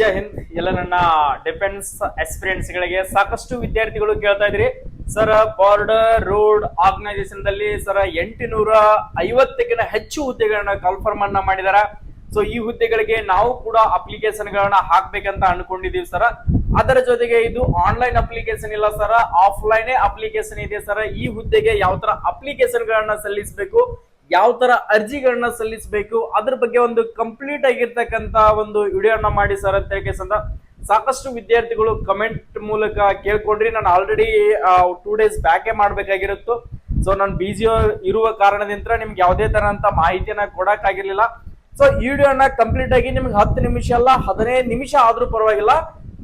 ಜೈ ಹಿಂದ್. ಎಲ್ಲ ನನ್ನ defence experience ಗಳಿಗೆ ಸಾಕಷ್ಟು ವಿದ್ಯಾರ್ಥಿಗಳು ಕೇಳ್ತಾ ಇದ್ರಿ, ಸರ್ ಬಾರ್ಡರ್ ರೋಡ್ ಆರ್ಗನೈಸೇಷನ್ ದಲ್ಲಿ ಸರ್ 850ಕ್ಕಿಂತ ಹೆಚ್ಚು ಹುದ್ದೆಗಳನ್ನ ಕನ್ಫರ್ಮ್ ಅನ್ನ ಮಾಡಿದಾರ. ಸೊ ಈ ಹುದ್ದೆಗಳಿಗೆ ನಾವು ಕೂಡ ಅಪ್ಲಿಕೇಶನ್ ಗಳನ್ನ ಹಾಕ್ಬೇಕಂತ ಅನ್ಕೊಂಡಿದೀವಿ ಸರ್. ಅದರ ಜೊತೆಗೆ ಇದು ಆನ್ಲೈನ್ ಅಪ್ಲಿಕೇಶನ್ ಇಲ್ಲ ಸರ್, ಆಫ್ಲೈನ್ ಅಪ್ಲಿಕೇಶನ್ ಇದೆ ಸರ್. ಈ ಹುದ್ದೆಗೆ ಯಾವ ತರ ಅಪ್ಲಿಕೇಶನ್ ಗಳನ್ನ ಸಲ್ಲಿಸಬೇಕು, ಯಾವ ತರ ಅರ್ಜಿಗಳನ್ನ ಸಲ್ಲಿಸಬೇಕು, ಅದ್ರ ಬಗ್ಗೆ ಒಂದು ಕಂಪ್ಲೀಟ್ ಆಗಿರ್ತಕ್ಕಂತ ಒಂದು ವಿಡಿಯೋನ ಮಾಡಿ ಸರ್ ಅಂತ ಹೇಳಿ ಸಾಕಷ್ಟು ವಿದ್ಯಾರ್ಥಿಗಳು ಕಮೆಂಟ್ ಮೂಲಕ ಕೇಳ್ಕೊಂಡ್ರಿ. ನಾನು ಆಲ್ರೆಡಿ 2 days ಬ್ಯಾಕೆ ಮಾಡ್ಬೇಕಾಗಿರುತ್ತು. ಸೊ ನಾನು ಬಿಜಿ ಇರುವ ಕಾರಣದಿಂದ ನಿಮ್ಗೆ ಯಾವುದೇ ತರಂತ ಮಾಹಿತಿಯನ್ನ ಕೊಡಕ್ ಆಗಿರ್ಲಿಲ್ಲ. ಸೊ ಈ ವಿಡಿಯೋನ ಕಂಪ್ಲೀಟ್ ಆಗಿ ನಿಮ್ಗೆ 10 ನಿಮಿಷ ಅಲ್ಲ 15 ನಿಮಿಷ ಆದ್ರೂ ಪರವಾಗಿಲ್ಲ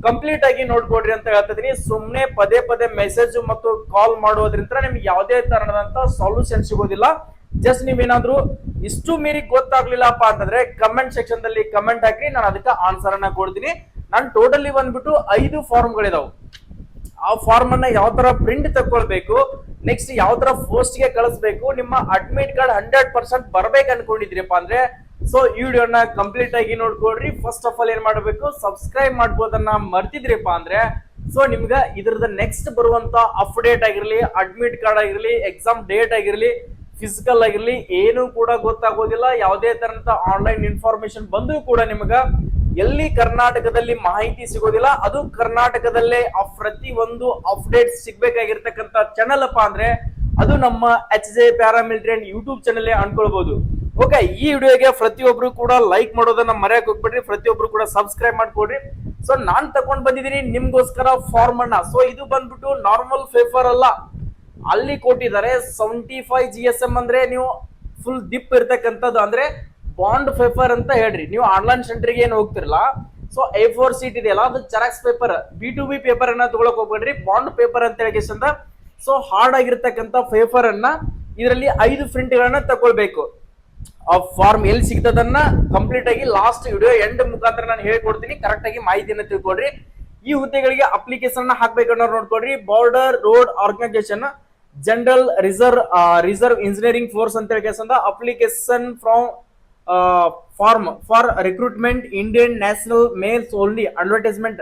ಕಂಪ್ಲೀಟ್ ಆಗಿ ನೋಡ್ಕೊಡ್ರಿ ಅಂತ ಹೇಳ್ತಿದೀನಿ. ಸುಮ್ನೆ ಪದೇ ಪದೇ ಮೆಸೇಜ್ ಮತ್ತು ಕಾಲ್ ಮಾಡೋದ್ರಿಂದ ನಿಮ್ಗೆ ಯಾವುದೇ ತರಹದಂತ ಸೊಲ್ಯೂಷನ್ ಸಿಗೋದಿಲ್ಲ. ಜಸ್ಟ್ ನೀವೇನಾದ್ರೂ ಇಷ್ಟು ಮೀರಿ ಗೊತ್ತಾಗ್ಲಿಲ್ಲಪ್ಪ ಅಂತಂದ್ರೆ ಕಮೆಂಟ್ ಸೆಕ್ಷನ್ ದಲ್ಲಿ ಕಮೆಂಟ್ ಹಾಕಿ, ನಾನು ಅದಕ್ಕೆ ಆನ್ಸರ್ ಅನ್ನ ಕೊಡ್ತೀನಿ. ನಾನು ಟೋಟಲಿ ಬಂದ್ಬಿಟ್ಟು 5 ಫಾರ್ಮ್ಗಳಿದಾವೆ. ಆ ಫಾರ್ಮ್ ಅನ್ನ ಯಾವ ತರ ಪ್ರಿಂಟ್ ತಗೊಳ್ಬೇಕು, ನೆಕ್ಸ್ಟ್ ಯಾವ ತರ ಪೋಸ್ಟ್ ಗೆ ಕಳಿಸ್ಬೇಕು, ನಿಮ್ಮ ಅಡ್ಮಿಟ್ ಕಾರ್ಡ್ 100% ಬರ್ಬೇಕು ಅನ್ಕೊಂಡಿದ್ರಿಪ್ಪ ಅಂದ್ರೆ ಸೊ ಈ ವಿಡಿಯೋನ ಕಂಪ್ಲೀಟ್ ಆಗಿ ನೋಡ್ಕೊಡ್ರಿ. ಫಸ್ಟ್ ಆಫ್ ಆಲ್ ಏನ್ ಮಾಡಬೇಕು, ಸಬ್ಸ್ಕ್ರೈಬ್ ಮಾಡ್ಬೋದನ್ನ ಮರ್ತಿದ್ರಿಪ್ಪ ಅಂದ್ರೆ ಸೊ ನಿಮ್ಗೆ ಇದ್ರದ ನೆಕ್ಸ್ಟ್ ಬರುವಂತ ಅಪ್ಡೇಟ್ ಆಗಿರ್ಲಿ, ಅಡ್ಮಿಟ್ ಕಾರ್ಡ್ ಆಗಿರ್ಲಿ, ಎಕ್ಸಾಮ್ ಡೇಟ್ ಆಗಿರ್ಲಿ, ಫಿಸಿಕಲ್ ಆಗಿರ್ಲಿ ಏನು ಕೂಡ ಗೊತ್ತಾಗೋದಿಲ್ಲ. ಯಾವುದೇ ತರಂತ ಆನ್ಲೈನ್ ಇನ್ಫಾರ್ಮೇಶನ್ ಬಂದು ಕೂಡ ನಿಮ್ಗ ಎಲ್ಲಿ ಕರ್ನಾಟಕದಲ್ಲಿ ಮಾಹಿತಿ ಸಿಗೋದಿಲ್ಲ. ಅದು ಕರ್ನಾಟಕದಲ್ಲೇ ಪ್ರತಿ ಒಂದು ಅಪ್ಡೇಟ್ ಸಿಗ್ಬೇಕಾಗಿರ್ತಕ್ಕಂತ ಚಾನಲ್ ಅಪ್ಪ ಅಂದ್ರೆ ಅದು ನಮ್ಮ HJ paramilitary and YouTube channel ಅನ್ಕೊಳ್ಬಹುದು. ಓಕೆ, ಈ ವಿಡಿಯೋಗೆ ಪ್ರತಿಯೊಬ್ರು ಕೂಡ ಲೈಕ್ ಮಾಡೋದನ್ನ ಮರೆಯಕ್ ಹೋಗ್ಬಿಡ್ರಿ, ಪ್ರತಿಯೊಬ್ರು ಕೂಡ ಸಬ್ಸ್ಕ್ರೈಬ್ ಮಾಡ್ಕೊಡ್ರಿ. ಸೊ ನಾನ್ ತಗೊಂಡ್ ಬಂದಿದ್ದೀನಿ ನಿಮ್ಗೋಸ್ಕರ ಫಾರ್ಮ್ ಅನ್ನ. ಸೊ ಇದು ಬಂದ್ಬಿಟ್ಟು ನಾರ್ಮಲ್ ಪೇಪರ್ ಅಲ್ಲ, ಅಲ್ಲಿ ಕೊಟ್ಟಿದ್ದಾರೆ 75 GSM ಅಂದ್ರೆ ನೀವು ಫುಲ್ ದಿಪ್ ಇರ್ತಕ್ಕಂಥದ್ದು, ಅಂದ್ರೆ ಬಾಂಡ್ ಪೇಪರ್ ಅಂತ ಹೇಳ್ರಿ. ನೀವು ಆನ್ಲೈನ್ ಸೆಂಟರ್ಗೆ ಏನು ಹೋಗ್ತಿರಲ್ಲ, ಸೊ A4 ಶೀಟ್ ಇದೆಯಲ್ಲ ಅದು ಜೆರಾಕ್ಸ್ ಪೇಪರ್, B2B ಪೇಪರ್ ಅನ್ನ ತಗೊಳಕ್ ಹೋಗ್ಬೇಡ್ರಿ, ಬಾಂಡ್ ಪೇಪರ್ ಅಂತ ಹೇಳಿ. ಸೊ ಹಾರ್ಡ್ ಆಗಿರ್ತಕ್ಕಂಥ ಪೇಪರ್ ಅನ್ನ ಇದರಲ್ಲಿ 5 ಪ್ರಿಂಟ್ ಗಳನ್ನ ತಗೊಳ್ಬೇಕು. ಆ ಫಾರ್ಮ್ ಎಲ್ಲಿ ಸಿಗ್ತದನ್ನ ಕಂಪ್ಲೀಟ್ ಆಗಿ ಲಾಸ್ಟ್ ವಿಡಿಯೋ ಎಂಡ್ ಮುಖಾಂತರ ನಾನು ಹೇಳ್ಕೊಡ್ತೀನಿ. ಕರೆಕ್ಟ್ ಆಗಿ ಮಾಹಿತಿಯನ್ನು ತಿಳ್ಕೊಡ್ರಿ. ಈ ಹುದ್ದೆಗಳಿಗೆ ಅಪ್ಲಿಕೇಶನ್ ಹಾಕ್ಬೇಕನ್ನೋರು ನೋಡ್ಕೊಡ್ರಿ. Border road organisation general reserve engineering force ಅಂತ ಹೇಳಿ application from form for recruitment Indian national males only advertisement.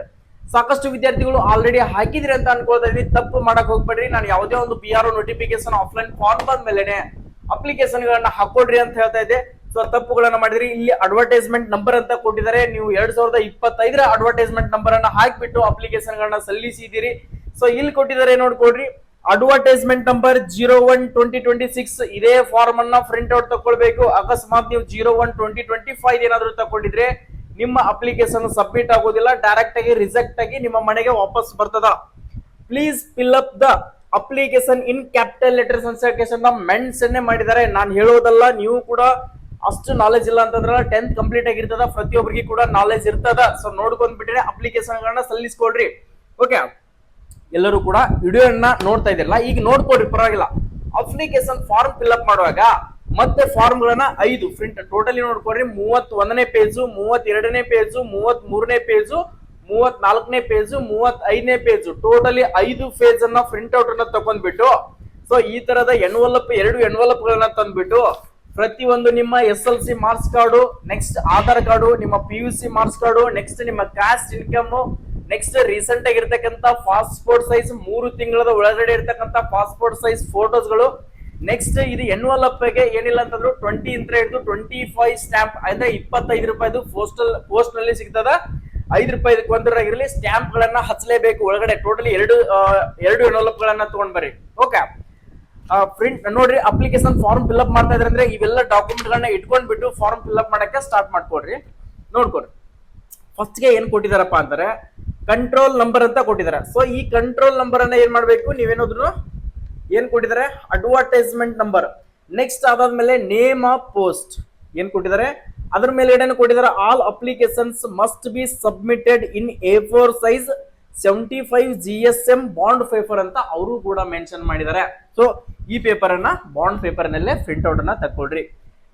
ಸಾಕಷ್ಟು ವಿದ್ಯಾರ್ಥಿಗಳು ಆಲ್ರೆಡಿ ಹಾಕಿದ್ರಿ ಅಂತ ಅನ್ಕೋತಾ ಇದೀನಿ. ತಪ್ಪು ಮಾಡಕ್ ಹೋಗ್ಬೇಡ್ರಿ. ನಾನು ಯಾವುದೇ ಒಂದು PRO ನೋಟಿಫಿಕೇಶನ್ ಆಫ್ಲೈನ್ ಫಾರ್ಮ್ ಬಂದ ಮೇಲೆ ಅಪ್ಲಿಕೇಶನ್ ಗಳನ್ನ ಹಾಕೊಡ್ರಿ ಅಂತ ಹೇಳ್ತಾ ಇದ್ದೆ. ಸೊ ತಪ್ಪುಗಳನ್ನ ಮಾಡಿದ್ರಿ. ಇಲ್ಲಿ ಅಡ್ವರ್ಟೈಸ್ಮೆಂಟ್ ನಂಬರ್ ಅಂತ ಕೊಟ್ಟಿದ್ದಾರೆ. ನೀವು 2025ರ ಅಡ್ವರ್ಟೈಸ್ಮೆಂಟ್ ನಂಬರ್ ಅನ್ನ ಹಾಕ್ಬಿಟ್ಟು ಅಪ್ಲಿಕೇಶನ್ ಗಳನ್ನ ಸಲ್ಲಿಸಿದಿರಿ. ಸೊ ಇಲ್ಲಿ ಕೊಟ್ಟಿದ್ದಾರೆ ನೋಡ್ಕೊಡ್ರಿ, ಅಡ್ವರ್ಟೈಸ್ಮೆಂಟ್ ನಂಬರ್ 01/2026. ಇದೇ ಫಾರ್ಮ್ ಅನ್ನ ಪ್ರಿಂಟ್ ಔಟ್ ತಗೊಳ್ಬೇಕು. ಅಕಸ್ಮಾತ್ ನೀವು 01/2025 ಏನಾದ್ರು ತಗೊಂಡಿದ್ರೆ ನಿಮ್ಮ ಅಪ್ಲಿಕೇಶನ್ ಸಬ್ಮಿಟ್ ಆಗೋದಿಲ್ಲ, ಡೈರೆಕ್ಟ್ ಆಗಿ ರಿಜೆಕ್ಟ್ ಆಗಿ ನಿಮ್ಮ ಮನೆಗೆ ವಾಪಸ್ ಬರ್ತದ. Please fill up the application in capital letters ಅಂತ ಮೆನ್ಷನ್ ಮಾಡಿದ್ದಾರೆ. ನಾನು ಹೇಳೋದಲ್ಲ, ನೀವು ಕೂಡ ಅಷ್ಟು ನಾಲೆಜ್ ಇಲ್ಲ ಅಂತಂದ್ರೆ 10th ಕಂಪ್ಲೀಟ್ ಆಗಿರ್ತದ, ಪ್ರತಿಯೊಬ್ಬರಿಗೆ ಕೂಡ ನಾಲೆಜ್ ಇರ್ತದ. ಸೊ ನೋಡ್ಕೊಂಡ್ ಬಿಟ್ರೆ ಅಪ್ಲಿಕೇಶನ್ ಗಳನ್ನ ಸಲ್ಲಿಸ್ಕೊಡ್ರಿ. ಓಕೆ, ಎಲ್ಲರೂ ಕೂಡ ವಿಡಿಯೋನ ನೋಡ್ತಾ ಇದ್ದಿರಲ್ಲ, ಈಗ ನೋಡ್ಕೊಡ್ರಿ ಪರವಾಗಿಲ್ಲ. ಅಪ್ಲಿಕೇಶನ್ ಫಾರ್ಮ್ ಫಿಲ್ ಅಪ್ ಮಾಡುವಾಗ ಮತ್ತೆ ಫಾರ್ಮ್ ಗಳನ್ನ 5 ಪ್ರಿಂಟ್ ಟೋಟಲಿ ನೋಡ್ಕೊಡ್ರಿ. 31ನೇ ಪೇಜು, 32ನೇ ಪೇಜು, 33ನೇ ಪೇಜು, 34ನೇ ಪೇಜು, 35ನೇ ಪೇಜು, ಟೋಟಲಿ 5 ಪೇಜ್ ಅನ್ನ ಪ್ರಿಂಟ್ ಔಟ್ ಅನ್ನ ತಗೊಂಡ್ಬಿಟ್ಟು ಸೊ ಈ ತರದ ಎನ್ವಲಪ್ 2 ಎನ್ವಲಪ್ ಗಳನ್ನ ತಂದ್ಬಿಟ್ಟು ಪ್ರತಿಯೊಂದು ನಿಮ್ಮ SLC marks card, next Aadhaar card, ನಿಮ್ಮ PUC ಮಾರ್ಕ್ಸ್ ಕಾರ್ಡು, ನೆಕ್ಸ್ಟ್ ನಿಮ್ಮ ಕ್ಯಾಸ್ಟ್ ಇನ್ಕಮ್, ನೆಕ್ಸ್ಟ್ ರೀಸೆಂಟ್ ಆಗಿರ್ತಕ್ಕಂಥ ಪಾಸ್ಪೋರ್ಟ್ ಸೈಜ್ 3 ತಿಂಗಳದ ಒಳಗಡೆ ಇರ್ತಕ್ಕಂಥ ಪಾಸ್ಪೋರ್ಟ್ ಸೈಜ್ ಫೋಟೋಸ್ ಗಳು, ನೆಕ್ಸ್ಟ್ ಇದು ಎನ್ವಲಪ್ ಗೆ ಏನಿಲ್ಲ ಅಂತಂದ್ರು 20 ಇಂತ ಹಿಡಿದು 25 ಸ್ಟ್ಯಾಂಪ್ ಅಂದ್ರೆ 25 ರೂಪಾಯಿದು ಪೋಸ್ಟ್ ನಲ್ಲಿ ಸಿಗ್ತದ. 5 ರೂಪಾಯಿ ಒಂದರಾಗಿರ್ಲಿ ಸ್ಟ್ಯಾಂಪ್ ಗಳನ್ನ ಹಚ್ಚಲೇಬೇಕು ಒಳಗಡೆ. ಟೋಟಲಿ 2 ಎನ್ವಲಪ್ ಗಳನ್ನ ತಗೊಂಡ್ ಬರ್ರಿ. ಓಕೆ, ಪ್ರಿಂಟ್ ನೋಡ್ರಿ. ಅಪ್ಲಿಕೇಶನ್ ಫಾರ್ಮ್ ಫಿಲ್ ಅಪ್ ಮಾಡ್ತಾ ಇದ್ರೆ ಅಂದ್ರೆ ಇವೆಲ್ಲ ಡಾಕ್ಯುಮೆಂಟ್ ಗಳನ್ನ ಇಟ್ಕೊಂಡ್ಬಿಟ್ಟು ಫಾರ್ಮ್ ಫಿಲ್ ಅಪ್ ಮಾಡಕ್ಕೆ ಸ್ಟಾರ್ಟ್ ಮಾಡ್ಕೊಡ್ರಿ. ನೋಡ್ಕೊಡ್ರಿ, ಫಸ್ಟ್ ಗೆ ಏನ್ ಕೊಟ್ಟಿದಾರಪ್ಪ ಅಂತಾರೆ ಕಂಟ್ರೋಲ್ ನಂಬರ್ ಅಂತ ಕೊಟ್ಟಿದ್ದಾರೆ. ಸೊ ಈ ಕಂಟ್ರೋಲ್ ನಂಬರ್ ಅನ್ನ ಏನ್ ಮಾಡ್ಬೇಕು, ನೀವೇನಾದ್ರು ಏನ್ ಕೊಟ್ಟಿದ್ದಾರೆ ಅಡ್ವರ್ಟೈಸ್ಮೆಂಟ್ ನಂಬರ್. ನೆಕ್ಸ್ಟ್ ಅದಾದ್ಮೇಲೆ ನೇಮ್ ಆಫ್ ಪೋಸ್ಟ್ ಏನ್ ಕೊಟ್ಟಿದ್ದಾರೆ, ಅದ್ರ ಮೇಲೆ ಏನೇನು ಕೊಟ್ಟಿದ್ದಾರೆ, all applications must be submitted in A4 size 75 GSM bond paper ಅಂತ ಅವರು ಕೂಡ ಮೆನ್ಷನ್ ಮಾಡಿದ್ದಾರೆ. ಸೊ ಈ ಪೇಪರ್ ಅನ್ನ ಬಾಂಡ್ ಪೇಪರ್ ನಲ್ಲೇ ಪ್ರಿಂಟ್ ಔಟ್ ಅನ್ನ ತಗೊಳ್ರಿ.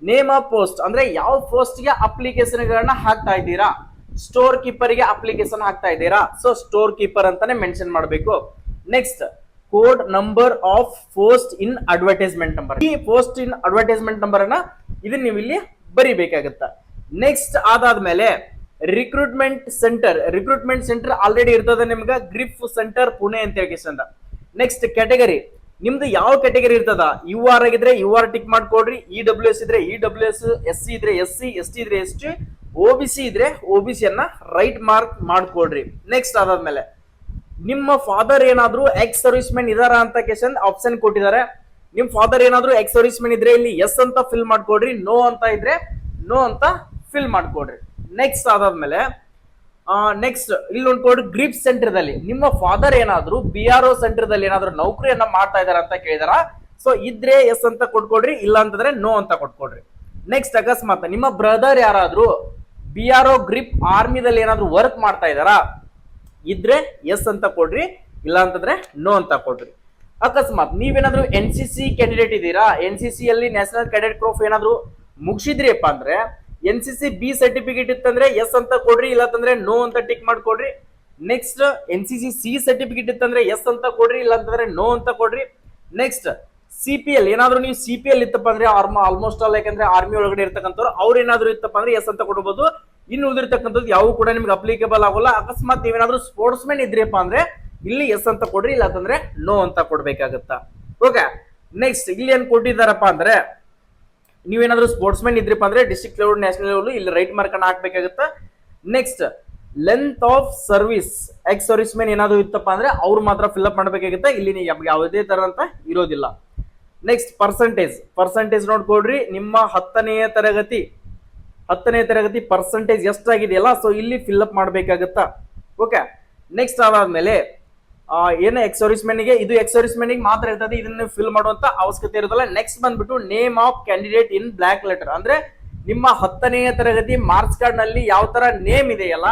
ನೇಮ್ ಆಫ್ ಪೋಸ್ಟ್ ಅಂದ್ರೆ ಯಾವ ಪೋಸ್ಟ್ ಗೆ ಅಪ್ಲಿಕೇಶನ್ ಗಳನ್ನ ಹಾಕ್ತಾ ಇದ್ದೀರಾ. ಸ್ಟೋರ್ ಕೀಪರ್ ಗೆ ಅಪ್ಲಿಕೇಶನ್ ಹಾಕ್ತಾ ಇದ್ದೀರಾ, ಸೊ ಸ್ಟೋರ್ ಕೀಪರ್ ಅಂತಾನೆ ಮೆನ್ಷನ್ ಮಾಡಬೇಕು. Next code number of post in advertisement number. ಈ ಪೋಸ್ಟ್ ಇನ್ ಅಡ್ವರ್ಟೈಸ್ಮೆಂಟ್ ನಂಬರ್ ಅನ್ನ ಇದನ್ನ ನೀವು ಇಲ್ಲಿ ಬರಿಬೇಕಾಗತ್ತ. ನೆಕ್ಸ್ಟ್ ಅದಾದ್ಮೇಲೆ ರಿಕ್ರೂಟ್ಮೆಂಟ್ ಸೆಂಟರ್ ಆಲ್ರೆಡಿ ಇರ್ತದೆ ನಿಮ್ಗೆ ಗ್ರಿಫ್ ಸೆಂಟರ್ ಪುಣೆ ಅಂತ ಹೇಳಿ ಅಂತ. ನೆಕ್ಸ್ಟ್ ಕ್ಯಾಟಗರಿ ನಿಮ್ದು ಯಾವ ಕ್ಯಾಟಗರಿ ಇರ್ತದ, ಯು ಆರ್ ಆಗಿದ್ರೆ ಯು ಆರ್ ಟಿಕ್ ಮಾಡ್ಕೊಡ್ರಿ, ಇ ಡಬ್ಲ್ಯೂ ಎಸ್ ಇದ್ರೆ E W S, S C ಇದ್ರೆ ಎಸ್ ಸಿ, ಎಸ್ ಟಿ ಇದ್ರೆ S T, O B C ಇದ್ರೆ ಒ ಬಿ ಸಿ ಅನ್ನ ರೈಟ್ ಮಾರ್ಕ್ ಮಾಡ್ಕೊಡ್ರಿ. ನೆಕ್ಸ್ಟ್ ಅದಾದ್ಮೇಲೆ ನಿಮ್ಮ ಫಾದರ್ ಏನಾದ್ರು ಎಕ್ಸ್ ಸರ್ವಿಸ್ ಮೆನ್ ಇದಾರ ಅಂತ ಕೇಶನ್ ಆಪ್ಷನ್ ಕೊಟ್ಟಿದ್ದಾರೆ. ನಿಮ್ ಫಾದರ್ ಏನಾದ್ರು ಎಕ್ಸ್ ಸರ್ವಿಸ್ ಮೆನ್ ಇದ್ರೆ ಇಲ್ಲಿ ಎಸ್ ಅಂತ ಫಿಲ್ ಮಾಡ್ಕೊಡ್ರಿ, ನೋ ಅಂತ ಇದ್ರೆ ನೋ ಅಂತ ಫಿಲ್ ಮಾಡ್ಕೊಡ್ರಿ. ನೆಕ್ಸ್ಟ್ ಅದಾದ್ಮೇಲೆ ನೆಕ್ಸ್ಟ್ ಇಲ್ಲಿ ನೋಡ್ಕೊಡ್ರಿ, ಗ್ರಿಪ್ ಸೆಂಟರ್ ದಲ್ಲಿ ನಿಮ್ಮ ಫಾದರ್ ಏನಾದ್ರು ಬಿ ಆರ್ ಒ ಸೆಂಟರ್ ದಲ್ಲಿ ಏನಾದ್ರು ನೌಕರಿಯನ್ನ ಮಾಡ್ತಾ ಇದಾರ ಅಂತ ಕೇಳಿದಾರ. ಸೊ ಇದ್ರೆ ಎಸ್ ಅಂತ ಕೊಟ್ಕೊಡ್ರಿ, ಇಲ್ಲ ಅಂತಂದ್ರೆ ನೋ ಅಂತ ಕೊಟ್ಕೊಡ್ರಿ. ನೆಕ್ಸ್ಟ್ ಅಕಸ್ಮಾತ್ ನಿಮ್ಮ ಬ್ರದರ್ ಯಾರಾದ್ರೂ ಬಿ ಆರ್ ಒ ಗ್ರಿಪ್ ಆರ್ಮಿದಲ್ಲಿ ಏನಾದ್ರು ವರ್ಕ್ ಮಾಡ್ತಾ ಇದಾರಾ, ಇದ್ರೆ ಎಸ್ ಅಂತ ಕೊಡ್ರಿ, ಇಲ್ಲ ಅಂತಂದ್ರೆ ನೋ ಅಂತ ಕೊಡ್ರಿ. ಅಕಸ್ಮಾತ್ ನೀವೇನಾದ್ರು ಎನ್ ಸಿ ಸಿ ಕ್ಯಾಂಡಿಡೇಟ್ ಇದ್ದೀರಾ, ಎನ್ ಸಿ ಸಿ ಅಲ್ಲಿ ನ್ಯಾಷನಲ್ ಕ್ಯಾಡೆಟ್ ಕ್ರಾಫ್ ಏನಾದ್ರು ಮುಗಿಸಿದ್ರಿಪ್ಪ ಅಂದ್ರೆ N C C B certificate ಇತ್ತಂದ್ರೆ ಎಸ್ ಅಂತ ಕೊಡ್ರಿ, ಇಲ್ಲ ಅಂತಂದ್ರೆ ನೋ ಅಂತ ಟಿಕ್ ಮಾಡ್ಕೊಡ್ರಿ. Next N C C certificate ಇತ್ತಂದ್ರೆ ಎಸ್ ಅಂತ ಕೊಡ್ರಿ, ಇಲ್ಲ ಅಂತಂದ್ರೆ ನೋ ಅಂತ ಕೊಡ್ರಿ. ನೆಕ್ಸ್ಟ್ ಸಿ ಪಿ ಎಲ್ ಏನಾದ್ರು ನೀವು ಸಿ ಪಿ ಎಲ್ ಇತ್ತಪ್ಪ ಅಂದ್ರೆ ಆಲ್ಮೋಸ್ಟ್ ಆಲ್ ಯಾಕಂದ್ರೆ ಆರ್ಮಿ ಒಳಗಡೆ ಇರ್ತಕ್ಕಂಥವ್ರು ಅವ್ರು ಏನಾದ್ರು ಇತ್ತಪ್ಪ ಅಂದ್ರೆ ಎಸ್ ಅಂತ ಕೊಡಬಹುದು. ಇನ್ನು ಉಳಿದಿರ್ತಕ್ಕಂಥದ್ದು ಯಾವ ಕೂಡ ನಿಮ್ಗೆ ಅಪ್ಲಿಕೇಬಲ್ ಆಗೋಲ್ಲ. ಅಕಸ್ಮಾತ್ ನೀವೇನಾದ್ರು ಸ್ಪೋರ್ಟ್ಸ್ ಮೆನ್ ಇದ್ರಿಪ್ಪ ಅಂದ್ರೆ ಇಲ್ಲಿ ಎಸ್ ಅಂತ ಕೊಡ್ರಿ, ಇಲ್ಲ ಅಂತಂದ್ರೆ ನೋ ಅಂತ ಕೊಡ್ಬೇಕಾಗತ್ತ. ಓಕೆ, ನೆಕ್ಸ್ಟ್ ಇಲ್ಲಿ ಏನ್ ಕೊಟ್ಟಿದ್ದಾರಪ್ಪ ಅಂದ್ರೆ ನೀವೇನಾದ್ರೂ ಸ್ಪೋರ್ಟ್ಸ್ ಮೆನ್ ಇದ್ರಿಪ್ಪ ಅಂದ್ರೆ ಡಿಸ್ಟ್ರಿಕ್ಟ್ ಲೆವೆಲ್ ನ್ಯಾಷನಲ್ ಲೆವೆಲ್ ಇಲ್ಲಿ ರೈಟ್ ಮಾರ್ಕ್ ಅನ್ನ ಹಾಕ್ಬೇಕಾಗತ್ತ. Next length of service ex servicemen ಏನಾದ್ರು ಇತ್ತಪ್ಪ ಅಂದ್ರೆ ಅವ್ರು ಮಾತ್ರ ಫಿಲ್ ಅಪ್ ಮಾಡ್ಬೇಕಾಗುತ್ತೆ, ಇಲ್ಲಿ ಯಾವುದೇ ತರ ಅಂತ ಇರೋದಿಲ್ಲ. ನೆಕ್ಸ್ಟ್ ಪರ್ಸೆಂಟೇಜ್ ನೋಡ್ಕೊಡ್ರಿ, ನಿಮ್ಮ 10ನೇ ತರಗತಿ ಪರ್ಸೆಂಟೇಜ್ ಎಷ್ಟಾಗಿದೆಯಲ್ಲ ಸೊ ಇಲ್ಲಿ ಫಿಲ್ ಅಪ್ ಮಾಡ್ಬೇಕಾಗತ್ತಾ. ಓಕೆ, ನೆಕ್ಸ್ಟ್ ಅದಾದ್ಮೇಲೆ ಏನು ಎಕ್ಸ್ ಸರ್ವಿಸ್ ಮೆನ್ಗೆ ಇದು ಎಕ್ಸ್ ಸರ್ವಿಸ್ ಮೆನ್ಗೆ ಮಾತ್ರ ಇರ್ತದೆ, ಇದನ್ನ ಫಿಲ್ ಮಾಡುವಂತ ಅವಶ್ಯಕತೆ ಇರೋದಿಲ್ಲ. ನೆಕ್ಸ್ಟ್ ಬಂದ್ಬಿಟ್ಟು name of candidate in block letter, ಅಂದ್ರೆ ನಿಮ್ಮ 10ನೇ ತರಗತಿ ಮಾರ್ಕ್ಸ್ ಕಾರ್ಡ್ ನಲ್ಲಿ ಯಾವ ತರ ನೇಮ್ ಇದೆಯಲ್ಲ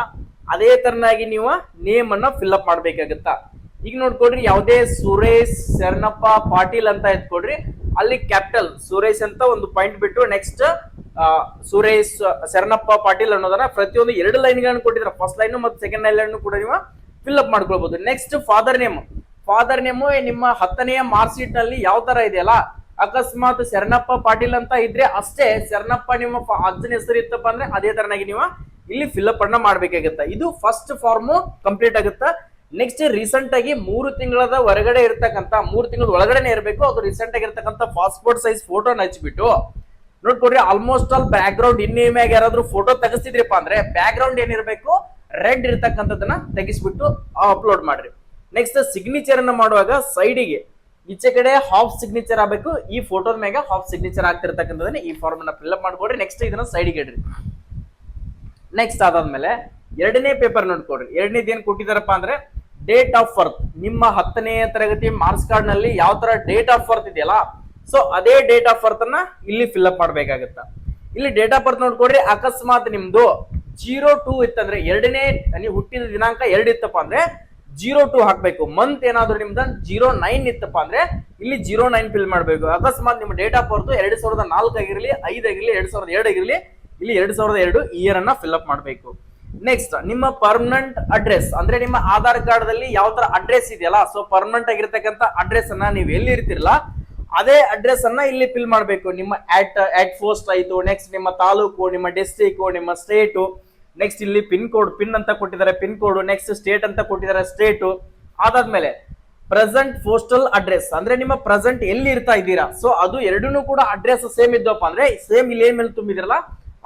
ಅದೇ ತರನಾಗಿ ನೀವು ನೇಮ್ ಅನ್ನ ಫಿಲ್ ಅಪ್ ಮಾಡ್ಬೇಕಾಗತ್ತಾ. ಈಗ ನೋಡ್ಕೊಡ್ರಿ, ಯಾವುದೇ ಸುರೇಶ್ ಶರಣಪ್ಪ ಪಾಟೀಲ್ ಅಂತ ಎತ್ಕೊಡ್ರಿ, ಅಲ್ಲಿ ಕ್ಯಾಪಿಟಲ್ ಸುರೇಶ್ ಅಂತ ಒಂದು ಪಾಯಿಂಟ್ ಬಿಟ್ಟು ನೆಕ್ಸ್ಟ್ ಸುರೇಶ್ ಶರಣಪ್ಪ ಪಾಟೀಲ್ ಅನ್ನೋದನ್ನ ಪ್ರತಿಯೊಂದು 2 ಲೈನ್ಗಳನ್ನು ಕೊಟ್ಟಿದ್ರೆ, ಫಸ್ಟ್ ಲೈನ್ ಮತ್ತು ಸೆಕೆಂಡ್ ಲೈನ್ ಕೂಡ ನೀವು ಫಿಲ್ ಅಪ್ ಮಾಡ್ಕೊಳ್ಬಹುದು. ನೆಕ್ಸ್ಟ್ ಫಾದರ್ ನೇಮ್ ನಿಮ್ಮ 10ನೇ ಮಾರ್ಕ್ ಶೀಟ್ ನಲ್ಲಿ ಯಾವ ತರ ಇದೆಯಲ್ಲ, ಅಕಸ್ಮಾತ್ ಶರಣಪ್ಪ ಪಾಟೀಲ್ ಅಂತ ಇದ್ರೆ ಅಷ್ಟೇ, ಶರಣಪ್ಪ ನಿಮ್ಮ ಅಜ್ಜನ ಹೆಸರು ಇತ್ತಪ್ಪ ಅಂದ್ರೆ ಅದೇ ತರನಾಗಿ ನೀವು ಇಲ್ಲಿ ಫಿಲ್ ಅಪ್ ಅನ್ನ ಮಾಡ್ಬೇಕಾಗತ್ತ. ಇದು ಫಸ್ಟ್ ಫಾರ್ಮ್ ಕಂಪ್ಲೀಟ್ ಆಗುತ್ತಾ. ನೆಕ್ಸ್ಟ್ ರೀಸೆಂಟ್ ಆಗಿ 3 ತಿಂಗಳದ ಹೊರಗಡೆ ಇರ್ತಕ್ಕಂಥ 3 ತಿಂಗಳ ಒಳಗಡೆ ಇರಬೇಕು, ಅದು ರೀಸೆಂಟ್ ಆಗಿರ್ತಕ್ಕಂಥ ಪಾಸ್ಪೋರ್ಟ್ ಸೈಜ್ ಫೋಟೋನ ಹಚ್ಬಿಟ್ಟು ನೋಡ್ಕೊಡ್ರಿ. ಆಲ್ಮೋಸ್ಟ್ ಆಲ್ ಬ್ಯಾಕ್ ಗ್ರೌಂಡ್ ಇನ್ನೇಮ್ಯಾಗ ಯಾರಾದ್ರೂ ಫೋಟೋ ತೆಗಿಸ್ತಿದ್ರಿಪ್ಪ ಅಂದ್ರೆ ಬ್ಯಾಕ್ ಗ್ರೌಂಡ್ ಏನಿರ್ಬೇಕು ರೆಡ್ ಇರ್ತಕ್ಕಂಥದನ್ನ ತೆಗಿಸ್ಬಿಟ್ಟು ಅಪ್ಲೋಡ್ ಮಾಡ್ರಿ. ನೆಕ್ಸ್ಟ್ ಸಿಗ್ನೇಚರ್ ಅನ್ನ ಮಾಡುವಾಗ ಸೈಡಿಗೆ ಈಚೆ ಕಡೆ ಹಾಫ್ ಸಿಗ್ನೇಚರ್ ಆಗಬೇಕು, ಈ ಫೋಟೋದ ಮ್ಯಾಗ ಹಾಫ್ ಸಿಗ್ನೇಚರ್ ಆಗ್ತಿರ್ತಕ್ಕಂಥದನ್ನ ಈ ಫಾರ್ಮ್ ಅನ್ನ ಫಿಲ್ ಅಪ್ ಮಾಡ್ಕೊಡ್ರಿ. ನೆಕ್ಸ್ಟ್ ಇದನ್ನ ಸೈಡಿಗೆ ಇಡ್ರಿ. ನೆಕ್ಸ್ಟ್ ಅದಾದ್ಮೇಲೆ 2ನೇ ಪೇಪರ್ ನೋಡ್ಕೊಡ್ರಿ. 2ನೇದು ಏನ್ ಕೊಟ್ಟಿದಾರಪ್ಪ ಅಂದ್ರೆ ಡೇಟ್ ಆಫ್ ಬರ್ತ್, ನಿಮ್ಮ 10ನೇ ತರಗತಿ ಮಾರ್ಕ್ಸ್ ಕಾರ್ಡ್ ನಲ್ಲಿ ಯಾವ ತರ ಡೇಟ್ ಆಫ್ ಬರ್ತ್ ಇದೆಯಲ್ಲ ಸೊ ಅದೇ ಡೇಟ್ ಆಫ್ ಬರ್ತ್ ಅನ್ನ ಇಲ್ಲಿ ಫಿಲ್ ಅಪ್ ಮಾಡ್ಬೇಕಾಗತ್ತ. ಇಲ್ಲಿ ಡೇಟ್ ಆಫ್ ಬರ್ತ್ ನೋಡ್ಕೊಡ್ರಿ, ಅಕಸ್ಮಾತ್ ನಿಮ್ದು 02 ಇತ್ತಂದ್ರೆ ನೀವು ಹುಟ್ಟಿದ ದಿನಾಂಕ 2 ಇತ್ತಪ್ಪ ಅಂದ್ರೆ 02 ಹಾಕ್ಬೇಕು. ಮಂತ್ ಏನಾದ್ರು ನಿಮ್ದು 09 ಇತ್ತಪ್ಪ ಅಂದ್ರೆ ಇಲ್ಲಿ 09 ಫಿಲ್ ಮಾಡ್ಬೇಕು. ಅಕಸ್ಮಾತ್ ನಿಮ್ಮ ಡೇಟ್ ಆಫ್ ಬರ್ತ್ 2004 ಆಗಿರ್ಲಿ, 5 ಆಗಿರ್ಲಿ, 2002 ಆಗಿರ್ಲಿ, ಇಲ್ಲಿ 2002 ಇಯರ್ ಅನ್ನ ಫಿಲ್ ಅಪ್ ಮಾಡ್ಬೇಕು. ನೆಕ್ಸ್ಟ್ ನಿಮ್ಮ ಪರ್ಮನೆಂಟ್ ಅಡ್ರೆಸ್, ಅಂದ್ರೆ ನಿಮ್ಮ ಆಧಾರ್ ಕಾರ್ಡ್ ದಲ್ಲಿ ಯಾವ ತರ ಅಡ್ರೆಸ್ ಇದೆಯಲ್ಲ ಸೊ ಪರ್ಮನೆಂಟ್ ಆಗಿರ್ತಕ್ಕಂಥ ಅಡ್ರೆಸ್ ಅನ್ನ ನೀವು ಎಲ್ಲಿ ಇರ್ತಿರಲ್ಲ ಅದೇ ಅಡ್ರೆಸ್ ಅನ್ನ ಇಲ್ಲಿ ಫಿಲ್ ಮಾಡ್ಬೇಕು. ನಿಮ್ಮ ಅಟ್ ಪೋಸ್ಟ್ ಆಯ್ತು, ನೆಕ್ಸ್ಟ್ ನಿಮ್ಮ ತಾಲೂಕು, ನಿಮ್ಮ ಡಿಸ್ಟ್ರಿಕ್ಟ್, ನಿಮ್ಮ ಸ್ಟೇಟು, ನೆಕ್ಸ್ಟ್ ಇಲ್ಲಿ ಪಿನ್ ಕೋಡ್ ಪಿನ್ ಅಂತ ಕೊಟ್ಟಿದ್ದಾರೆ ಪಿನ್ ಕೋಡ್, ನೆಕ್ಸ್ಟ್ ಸ್ಟೇಟ್ ಅಂತ ಕೊಟ್ಟಿದ್ದಾರೆ ಸ್ಟೇಟು. ಅದಾದ್ಮೇಲೆ ಪ್ರೆಸೆಂಟ್ ಪೋಸ್ಟಲ್ ಅಡ್ರೆಸ್, ಅಂದ್ರೆ ನಿಮ್ಮ ಪ್ರೆಸೆಂಟ್ ಎಲ್ಲಿ ಇರ್ತಾ ಇದ್ದೀರಾ ಸೊ ಅದು ಎರಡೂ ಕೂಡ ಅಡ್ರೆಸ್ ಸೇಮ್ ಇದ್ದಪ್ಪ ಅಂದ್ರೆ ಸೇಮ್ ಇಲ್ಲಿ ಏನ್ ಮೇಲೆ ತುಂಬಿದಿರಲ್ಲ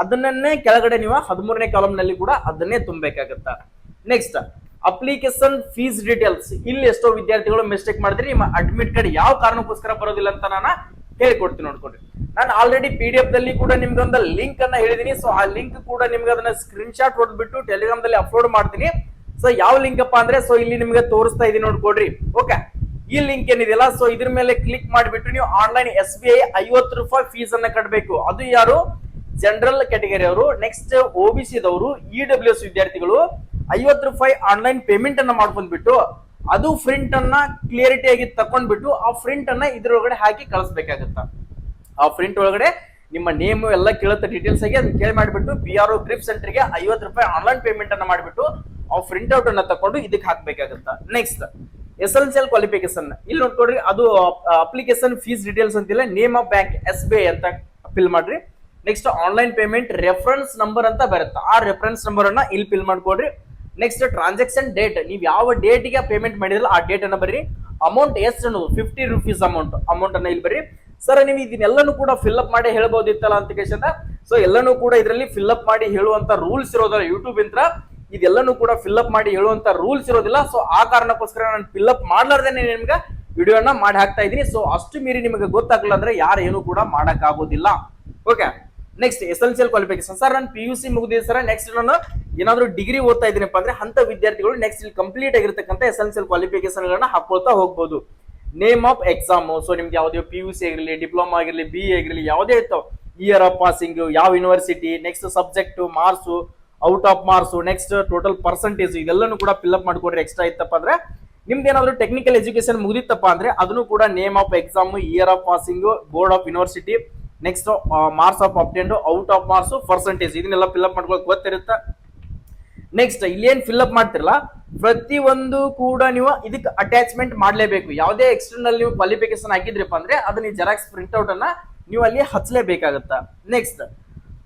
ಅದನ್ನೇ ಕೆಳಗಡೆ ನೀವು 13ನೇ ಕಾಲಮ್ ನಲ್ಲಿ ಕೂಡ ಅದನ್ನೇ ತುಂಬಬೇಕಾಗತ್ತ. ನೆಕ್ಸ್ಟ್ ಅಪ್ಲಿಕೇಶನ್ ಫೀಸ್ ಡೀಟೇಲ್ಸ್, ಇಲ್ಲಿ ಎಷ್ಟೋ ವಿದ್ಯಾರ್ಥಿಗಳು ಮಿಸ್ಟೇಕ್ ಮಾಡಿದ್ರೆ ನಿಮ್ಮ ಅಡ್ಮಿಟ್ ಕಾರ್ಡ್ ಯಾವ ಕಾರಣಕ್ಕೋಸ್ಕರ ಬರೋದಿಲ್ಲ ಅಂತ ನಾನು ಹೇಳ್ಕೊಡ್ತೀನಿ ನೋಡ್ಕೊಡ್ರಿ. ನಾನು ಆಲ್ರೆಡಿ PDF ದಲ್ಲಿ ಕೂಡ ನಿಮ್ಗೆ ಒಂದು ಲಿಂಕ್ ಅನ್ನ ಹೇಳಿದೀನಿ. ಸೊ ಆ ಲಿಂಕ್ ಕೂಡ ನಿಮ್ಗೆ ಅದನ್ನ ಸ್ಕ್ರೀನ್ ಶಾಟ್ ಹೊಡೆದ್ಬಿಟ್ಟು ಟೆಲಿಗ್ರಾಮ್ ದಲ್ಲಿ ಅಪ್ಲೋಡ್ ಮಾಡ್ತೀನಿ. ಸೊ ಯಾವ ಲಿಂಕ್ ಅಪ್ಪ ಅಂದ್ರೆ ಸೊ ಇಲ್ಲಿ ನಿಮ್ಗೆ ತೋರಿಸ್ತಾ ಇದೀನಿ ನೋಡ್ಕೊಡ್ರಿ. ಓಕೆ, ಈ ಲಿಂಕ್ ಏನಿದೆಯಲ್ಲ ಸೊ ಇದ್ರ ಮೇಲೆ ಕ್ಲಿಕ್ ಮಾಡಿಬಿಟ್ಟು ನೀವು ಆನ್ಲೈನ್ SBI 50 ರೂಪಾಯಿ ಫೀಸ್ ಅನ್ನ ಕಟ್ಟಬೇಕು. ಅದು ಯಾರು ಜನರಲ್ ಕ್ಯಾಟಗರಿ ಅವರು, ನೆಕ್ಸ್ಟ್ OBC ದವರು, EWS ವಿದ್ಯಾರ್ಥಿಗಳು 50 ರೂಪಾಯಿ ಆನ್ಲೈನ್ ಪೇಮೆಂಟ್ ಅನ್ನ ಮಾಡ್ಕೊಂಡ್ಬಿಟ್ಟು ಅದು ಪ್ರಿಂಟ್ ಅನ್ನ ಕ್ಲಿಯರಿಟಿ ಆಗಿ ತಕೊಂಡ್ಬಿಟ್ಟು ಆ ಪ್ರಿಂಟ್ ಅನ್ನ ಇದ್ರೊಳಗಡೆ ಹಾಕಿ ಕಳಿಸ್ಬೇಕಾಗತ್ತ. ಆ ಪ್ರಿಂಟ್ ಒಳಗಡೆ ನಿಮ್ಮ ನೇಮ್ ಎಲ್ಲ ಕೇಳುತ್ತೆ ಡೀಟೇಲ್ಸ್ ಆಗಿ ಅದನ್ನ ಕೇಳಿ ಮಾಡಿಬಿಟ್ಟು BRO ಗ್ರಿಪ್ ಸೆಂಟರ್ಗೆ 50 ರೂಪಾಯಿ ಆನ್ಲೈನ್ ಪೇಮೆಂಟ್ ಅನ್ನ ಮಾಡಿಬಿಟ್ಟು ಆ ಪ್ರಿಂಟ್ ಔಟ್ ಅನ್ನ ತಕೊಂಡು ಇದಕ್ಕೆ ಹಾಕ್ಬೇಕಾಗತ್ತ. ನೆಕ್ಸ್ಟ್ ಎಸೆನ್ಷಿಯಲ್ ಕ್ವಾಲಿಫಿಕೇಶನ್, ಇಲ್ಲಿ ನೋಡ್ಕೊಡ್ರಿ, ಅದು ಅಪ್ಲಿಕೇಶನ್ ಫೀಸ್ ಡೀಟೇಲ್ಸ್ ಅಂತಿಲ್ಲ, ನೇಮ್ ಆಫ್ ಬ್ಯಾಂಕ್ SBI ಅಂತ ಫಿಲ್ ಮಾಡ್ರಿ. Next online payment reference number ಅಂತ ಬರುತ್ತೆ, ಆ ರೆಫರೆನ್ಸ್ ನಂಬರ್ ಅನ್ನ ಇಲ್ಲಿ ಫಿಲ್ ಮಾಡ್ಕೊಡ್ರಿ. ನೆಕ್ಸ್ಟ್ ಟ್ರಾನ್ಸಾಕ್ಷನ್ ಡೇಟ್, ನೀವು ಯಾವ ಡೇಟ್ಗೆ ಪೇಮೆಂಟ್ ಮಾಡಿದ್ರಲ್ಲ ಆ ಡೇಟ್ ಅನ್ನ ಬರ್ರಿ. ಅಮೌಂಟ್ ಎಷ್ಟು ಅನ್ನೋದು 50 ರೂಪೀಸ್ ಅಮೌಂಟ್ ಅನ್ನ ಇಲ್ಲಿ ಬರ್ರಿ. ಸರ್ ನೀವು ಇದನ್ನೆಲ್ಲನೂ ಕೂಡ ಫಿಲ್ಅಪ್ ಮಾಡಿ ಹೇಳ್ಬೋದಿತ್ತಲ್ಲ ಅಂತ ಕೇಳಿದ, ಸೊ ಎಲ್ಲನೂ ಕೂಡ ಇದರಲ್ಲಿ ಫಿಲ್ಅಪ್ ಮಾಡಿ ಹೇಳುವಂತ ರೂಲ್ಸ್ ಇರೋದಿಲ್ಲ ಯೂಟ್ಯೂಬ್ ಇಂತ್ರ, ಇದೆಲ್ಲನೂ ಕೂಡ ಫಿಲ್ಅಪ್ ಮಾಡಿ ಹೇಳುವಂತ ರೂಲ್ಸ್ ಇರೋದಿಲ್ಲ. ಸೊ ಆ ಕಾರಣಕ್ಕೋಸ್ಕರ ನಾನು ಫಿಲ್ಅಪ್ ಮಾಡ್ಲಾರ್ದೇನೆ ನಿಮ್ಗೆ ವಿಡಿಯೋನ ಮಾಡಿ ಹಾಕ್ತಾ ಇದೀನಿ. ಸೊ ಅಷ್ಟು ಮೀರಿ ನಿಮಗೆ ಗೊತ್ತಾಗಲ್ಲ ಅಂದ್ರೆ ಯಾರು ಏನು ಕೂಡ ಮಾಡಕ್ ಆಗೋದಿಲ್ಲ. Okay, next essential qualification. Sir ನಾನು PUC ಮುಗಿದಿದೆ ಸರ್, ನೆಕ್ಸ್ಟ್ ನಾನು ಏನಾದ್ರು ಡಿಗ್ರಿ ಓದ್ತಾ ಇದೀನಪ್ಪ ಅಂದ್ರೆ ಅಂತ ವಿದ್ಯಾರ್ಥಿಗಳು ನೆಕ್ಸ್ಟ್ ಇಲ್ಲಿ ಕಂಪ್ಲೀಟ್ ಆಗಿರ್ತಕ್ಕಂಥ ಎಸೆನ್ಷಿಯಲ್ ಕ್ವಾಲಿಫಿಕೇಶನ್ ಗಳನ್ನ ಹಾಕೊಳ್ತಾ ಹೋಗ್ಬೋದು. ನೇಮ್ ಆಫ್ ಎಕ್ಸಾಮ್, ಸೊ ನಿಮ್ಗೆ ಯಾವುದೇ PUC ಆಗಿರಲಿ, ಡಿಪ್ಲೊಮಾ ಆಗಿರಲಿ, BA ಆಗಿರಲಿ, ಯಾವುದೇ ಇರ್ತಾವ, ಇಯರ್ ಆಫ್ ಪಾಸಿಂಗ್, ಯಾವ university, next subject, marks, out of marks, next total percentage, ಇದೆಲ್ಲನೂ ಕೂಡ ಫಿಲ್ಅಪ್ ಮಾಡ್ಕೊಡ್ರಿ. ಎಕ್ಸ್ಟ್ರಾ ಇತ್ತಪ್ಪ ಅಂದ್ರೆ ನಿಮ್ದು ಏನಾದ್ರು ಟೆಕ್ನಿಕಲ್ ಎಜುಕೇಶನ್ ಮುಗಿದಿತ್ತಪ್ಪ ಅಂದ್ರೆ ಅದನ್ನು ಕೂಡ name of exam, year of passing, board of university, next marks of obtained, out of marks, percentage, ಇದನ್ನೆಲ್ಲ ಫಿಲ್ಅಪ್ ಮಾಡ್ಕೊಳ್ಳೋಕೆ ಗೊತ್ತಿರುತ್ತೆ. ನೆಕ್ಸ್ಟ್ ಇಲ್ಲಿ ಏನ್ ಫಿಲ್ಅಪ್ ಮಾಡ್ತಿರಲ್ಲ ಪ್ರತಿ ಒಂದು ಕೂಡ ನೀವು ಇದಕ್ಕೆ ಅಟ್ಯಾಚ್ಮೆಂಟ್ ಮಾಡ್ಲೇಬೇಕು. ಯಾವುದೇ ಎಕ್ಸ್ಟರ್ನಲ್ ನೀವು ಕ್ವಾಲಿಫಿಕೇಶನ್ ಹಾಕಿದ್ರಪ್ಪ ಅಂದ್ರೆ ಅದನ್ನ ಜೆರಾಕ್ಸ್ ಪ್ರಿಂಟ್ಔಟ್ ಅನ್ನ ನೀವು ಅಲ್ಲಿ ಹಚ್ಚಲೇಬೇಕಾಗತ್ತ. Next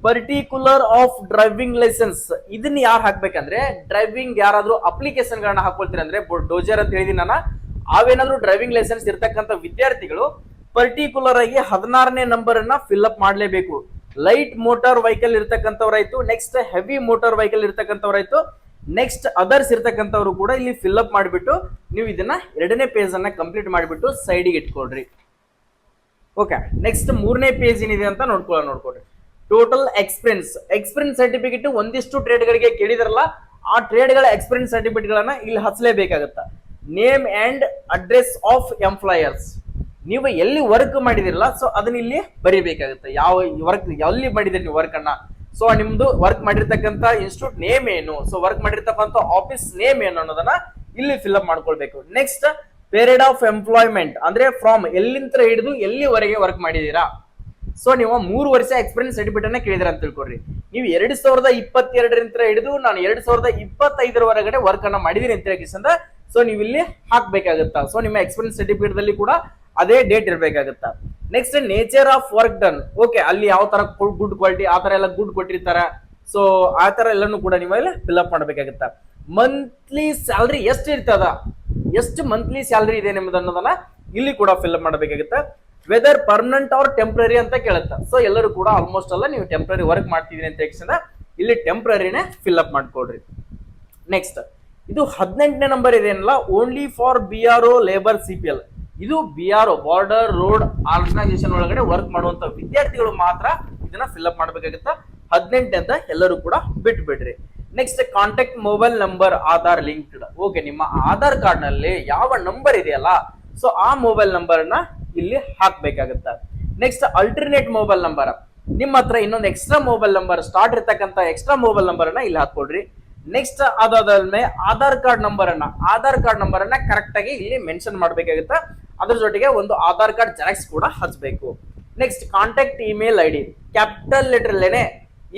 particular of driving licence, ಇದನ್ನ ಯಾರು ಹಾಕ್ಬೇಕಂದ್ರೆ ಡ್ರೈವಿಂಗ್ ಯಾರಾದ್ರೂ ಅಪ್ಲಿಕೇಶನ್ ಗಳನ್ನ ಹಾಕೊಳ್ತೀರ ಅಂದ್ರೆ ಡೋಜರ್ ಅಂತ ಹೇಳಿದೀನಿ ನಾನು, ಅವೇನಾದ್ರೂ ಡ್ರೈವಿಂಗ್ ಲೈಸೆನ್ಸ್ ಇರ್ತಕ್ಕಂಥ ವಿದ್ಯಾರ್ಥಿಗಳು ಪರ್ಟಿಕ್ಯುಲರ್ ಆಗಿ 16ನೇ ನಂಬರ್ ಅನ್ನ ಫಿಲ್ಅಪ್ ಮಾಡ್ಲೇಬೇಕು. ಲೈಟ್ ಮೋಟಾರ್ ವೆಹಿಕಲ್ ಇರ್ತಕ್ಕಂಥವ್ರಾಯ್ತು, ನೆಕ್ಸ್ಟ್ ಹೆವಿ ಮೋಟಾರ್ ವೆಹಿಕಲ್ ಇರ್ತಕ್ಕಂಥವ್ರಾಯ್ತು, ನೆಕ್ಸ್ಟ್ ಅದರ್ಸ್ ಇರ್ತಕ್ಕಂಥವ್ರು ಕೂಡ ಇಲ್ಲಿ ಫಿಲ್ಅಪ್ ಮಾಡಿಬಿಟ್ಟು ನೀವು ಇದನ್ನ 2ನೇ ಪೇಜ್ ಅನ್ನ ಕಂಪ್ಲೀಟ್ ಮಾಡಿಬಿಟ್ಟು ಸೈಡಿಗೆ ಇಟ್ಕೊಳ್ರಿ. ಓಕೆ, ನೆಕ್ಸ್ಟ್ 3ನೇ ಪೇಜ್ ಏನಿದೆ ಅಂತ ನೋಡ್ಕೊಳ್ರಿ. ಟೋಟಲ್ ಎಕ್ಸ್ಪೀರಿಯನ್ಸ್ ಸರ್ಟಿಫಿಕೇಟ್ ಒಂದಿಷ್ಟು ಟ್ರೇಡ್ ಗಳಿಗೆ ಕೇಳಿದ್ರಲ್ಲ, ಆ ಟ್ರೇಡ್ ಗಳ ಎಕ್ಸ್ಪೀರಿಯನ್ಸ್ ಸರ್ಟಿಫಿಕೇಟ್ ಗಳನ್ನ ಇಲ್ಲಿ ಹಚ್ಚಲೇಬೇಕಾಗತ್ತ. Name and address of employers, ನೀವು ಎಲ್ಲಿ ವರ್ಕ್ ಮಾಡಿದಿರಲ್ಲ ಸೊ ಅದನ್ನ ಇಲ್ಲಿ ಬರೀಬೇಕಾಗುತ್ತೆ. ಯಾವ ವರ್ಕ್ ಎಲ್ಲಿ ಮಾಡಿದಿರಿ ನೀವು ವರ್ಕ್ ಅನ್ನ, ಸೊ ನಿಮ್ದು ವರ್ಕ್ ಮಾಡಿರ್ತಕ್ಕಂಥ ಇನ್ಸ್ಟಿಟ್ಯೂಟ್ ನೇಮ್ ಏನು, ಸೊ ವರ್ಕ್ ಮಾಡಿರ್ತಕ್ಕಂಥ ಆಫೀಸ್ ನೇಮ್ ಏನು ಅನ್ನೋದನ್ನ ಇಲ್ಲಿ ಫಿಲ್ಅಪ್ ಮಾಡ್ಕೊಳ್ಬೇಕು. ನೆಕ್ಸ್ಟ್ ಪೀರಿಯಡ್ ಆಫ್ ಎಂಪ್ಲಾಯ್ಮೆಂಟ್, ಅಂದ್ರೆ ಫ್ರಾಮ್ ಎಲ್ಲಿಂದ ಹಿಡಿದು ಎಲ್ಲಿವರೆಗೆ ವರ್ಕ್ ಮಾಡಿದೀರಾ. ಸೊ ನೀವು 3 ವರ್ಷ ಎಕ್ಸ್ಪೀರಿಯನ್ಸ್ ಸರ್ಟಿಫಿಕೇಟ್ ಅನ್ನ ಕೇಳಿದ್ರ ಅಂತ ತಿಳ್ಕೊಡ್ರಿ. ನೀವು 2022 ಹಿಡಿದು ನಾನು 2025 ವರ್ಕ್ ಅನ್ನ ಮಾಡಿದೀನಿ ಅಂತ ಹೇಳಿದ್ರೆ ಸೊ ನೀವು ಇಲ್ಲಿ ಹಾಕ್ಬೇಕಾಗುತ್ತಾ. ಸೊ ನಿಮ್ಮ ಎಕ್ಸ್ಪೀರಿಯನ್ಸ್ ಸರ್ಟಿಫಿಕೇಟ್ ದಲ್ಲಿ ಕೂಡ ಅದೇ ಡೇಟ್ ಇರ್ಬೇಕಾಗುತ್ತ. Next nature of work done, okay ಅಲ್ಲಿ ಯಾವ ತರ ಗುಡ್ ಕ್ವಾಲಿಟಿ ಆ ತರ ಎಲ್ಲ ಗುಡ್ ಕೊಟ್ಟಿರ್ತಾರ, ಸೊ ಆ ತರ ಎಲ್ಲಾನು ಕೂಡ ನೀವು ಫಿಲ್ಅಪ್ ಮಾಡ್ಬೇಕಾಗುತ್ತ. ಮಂತ್ಲಿ ಸ್ಯಾಲ್ರಿ ಎಷ್ಟು ಇರ್ತದ, ಎಷ್ಟು ಮಂತ್ಲಿ ಸ್ಯಾಲ್ರಿ ಇದೆ ನಿಮ್ದು ಅನ್ನೋದನ್ನ ಇಲ್ಲಿ ಕೂಡ ಫಿಲ್ಅಪ್ ಮಾಡಬೇಕಾಗುತ್ತೆ. ವೆದರ್ ಪರ್ಮನೆಂಟ್ ಆರ್ ಟೆಂಪ್ರರಿ ಅಂತ ಕೇಳುತ್ತ. ಸೊ ಎಲ್ಲರೂ ಕೂಡ ಆಲ್ಮೋಸ್ಟ್ ಅಲ್ಲ ನೀವು ಟೆಂಪ್ರರಿ ವರ್ಕ್ ಮಾಡ್ತಿದೀನಿ ಅಂತ ಹೇಳಿದ ಇಲ್ಲಿ ಟೆಂಪ್ರರಿನೇ ಫಿಲ್ಅಪ್ ಮಾಡ್ಕೊಡ್ರಿ. ನೆಕ್ಸ್ಟ್ ಇದು 18ನೇ ನಂಬರ್ ಇದೆಯಲ್ಲ, only for BRO labour CPL, ಇದು BRO ಬಾರ್ಡರ್ ರೋಡ್ ಆರ್ಗನೈಸೇಷನ್ ಒಳಗಡೆ ವರ್ಕ್ ಮಾಡುವಂತ ವಿದ್ಯಾರ್ಥಿಗಳು ಮಾತ್ರ ಇದನ್ನ ಫಿಲ್ಅಪ್ ಮಾಡ್ಬೇಕಾಗುತ್ತ. 18 ಅಂತ ಎಲ್ಲರೂ ಕೂಡ ಬಿಟ್ಬಿಡ್ರಿ. Next contact mobile number Aadhaar linked, okay ನಿಮ್ಮ ಆಧಾರ್ ಕಾರ್ಡ್ ನಲ್ಲಿ ಯಾವ ನಂಬರ್ ಇದೆಯಲ್ಲ ಸೊ ಆ ಮೊಬೈಲ್ ನಂಬರ್ ನ ಇಲ್ಲಿ ಹಾಕ್ಬೇಕಾಗತ್ತ. ನೆಕ್ಸ್ಟ್ ಅಲ್ಟರ್ನೇಟ್ ಮೊಬೈಲ್ ನಂಬರ್, ನಿಮ್ಮ ಹತ್ರ ಇನ್ನೊಂದು ಎಕ್ಸ್ಟ್ರಾ ಮೊಬೈಲ್ ನಂಬರ್ ಸ್ಟಾರ್ಟ್ ಇರ್ತಕ್ಕಂಥ ಎಕ್ಸ್ಟ್ರಾ ಮೊಬೈಲ್ ನಂಬರ್ ಅನ್ನ ಇಲ್ಲಿ ಹಾಕೊಡ್ರಿ. ನೆಕ್ಸ್ಟ್ ಅದಾದ್ಮೇಲೆ ಆಧಾರ್ ಕಾರ್ಡ್ ನಂಬರ್ ಅನ್ನ ಕರೆಕ್ಟ್ ಆಗಿ ಇಲ್ಲಿ ಮೆನ್ಷನ್ ಮಾಡ್ಬೇಕಾಗುತ್ತೆ. ಅದ್ರ ಜೊತೆಗೆ ಒಂದು ಆಧಾರ್ ಕಾರ್ಡ್ ಜೆರಾಕ್ಸ್ ಕೂಡ ಹಚ್ಚಬೇಕು. Next contact email ID, capital letter ಅಲ್ಲೇನೆ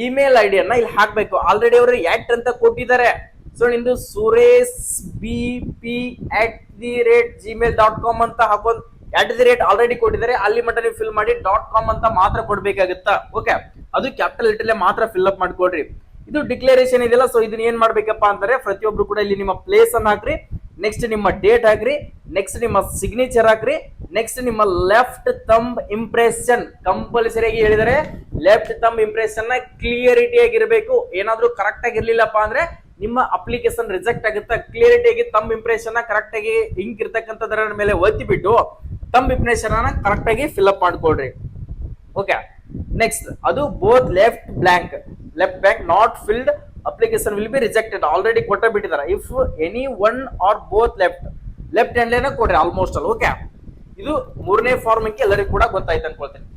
ಇಮೇಲ್ ID ಅನ್ನ ಇಲ್ಲಿ ಹಾಕ್ಬೇಕು. ಆಲ್ರೆಡಿ ಅವರು ಆಕ್ಟ್ ಅಂತ ಕೊಟ್ಟಿದ್ದಾರೆ. ಸೊ ನಿಮ್ದು suresh@gmail.com ಅಂತ ಹಾಕೋದು @ ಆಲ್ರೆಡಿ ಕೊಟ್ಟಿದ್ದಾರೆ, ಅಲ್ಲಿ ಮಟ್ಟ ನೀವು ಫಿಲ್ ಮಾಡಿ .com ಅಂತ ಮಾತ್ರ ಕೊಡ್ಬೇಕಾಗುತ್ತಾ. ಓಕೆ, ಅದು ಕ್ಯಾಪಿಟಲ್ ಲೆಟರ್ ಮಾತ್ರ ಫಿಲ್ಅಪ್ ಮಾಡ್ಕೊಡ್ರಿ. ಇದು ಡಿಕ್ಲರೇಷನ್ ಇದೆಯಲ್ಲ, ಸೊ ಇದನ್ನ ಏನ್ ಮಾಡ್ಬೇಕಪ್ಪ ಅಂದ್ರೆ ಪ್ರತಿಯೊಬ್ರು ಕೂಡ ಇಲ್ಲಿ ನಿಮ್ಮ ಪ್ಲೇಸ್ ಅನ್ನ ಹಾಕ್ರಿ, ನೆಕ್ಸ್ಟ್ ನಿಮ್ಮ ಡೇಟ್ ಹಾಕ್ರಿ, ನೆಕ್ಸ್ಟ್ ನಿಮ್ಮ ಸಿಗ್ನೇಚರ್ ಹಾಕ್ರಿ, ನೆಕ್ಸ್ಟ್ ನಿಮ್ಮ ಲೆಫ್ಟ್ ಥಂಬ್ ಇಂಪ್ರೆಷನ್ ಕಂಪಲ್ಸರಿಯಾಗಿ ಹೇಳಿದರೆ ಲೆಫ್ಟ್ ಥಂಬ್ ಇಂಪ್ರೆಷನ್ ಕ್ಲಿಯರಿಟಿ ಆಗಿರ್ಬೇಕು. ಏನಾದ್ರೂ ಕರೆಕ್ಟ್ ಆಗಿರ್ಲಿಲ್ಲಪ್ಪ ಅಂದ್ರೆ ನಿಮ್ಮ ಅಪ್ಲಿಕೇಶನ್ ರಿಜೆಕ್ಟ್ ಆಗುತ್ತೆ. ಕ್ಲಿಯರಿಟಿ ಆಗಿ ಥಂಬ್ ಇಂಪ್ರೆಷನ್ ಕರೆಕ್ಟ್ ಆಗಿ ಇಂಕ್ ಇರ್ತಕ್ಕಂಥದ್ರ ಮೇಲೆ ಒತ್ತಿ ಬಿಟ್ಟು ಥಂಬ್ ಇಂಪ್ರೆಷನ್ ಅನ್ನ ಕರೆಕ್ಟ್ ಆಗಿ ಫಿಲ್ಅಪ್ ಮಾಡ್ಕೊಡ್ರಿ. ಓಕೆ, ನೆಕ್ಸ್ಟ್ ಅದು both left blank not filled application will be rejected, already ಕೊಟ್ಟ ಬಿಟ್ಟಿದ್ದಾರೆ. If any one or both left hand ಕೊಡ್ರಿ ಆಲ್ಮೋಸ್ಟ್ ಅಲ್. ಓಕೆ, ಇದು 3ನೇ ಫಾರ್ಮ್ ಎಲ್ಲರಿಗೂ ಕೂಡ ಗೊತ್ತಾಯ್ತು ಅನ್ಕೊಳ್ತೇನೆ.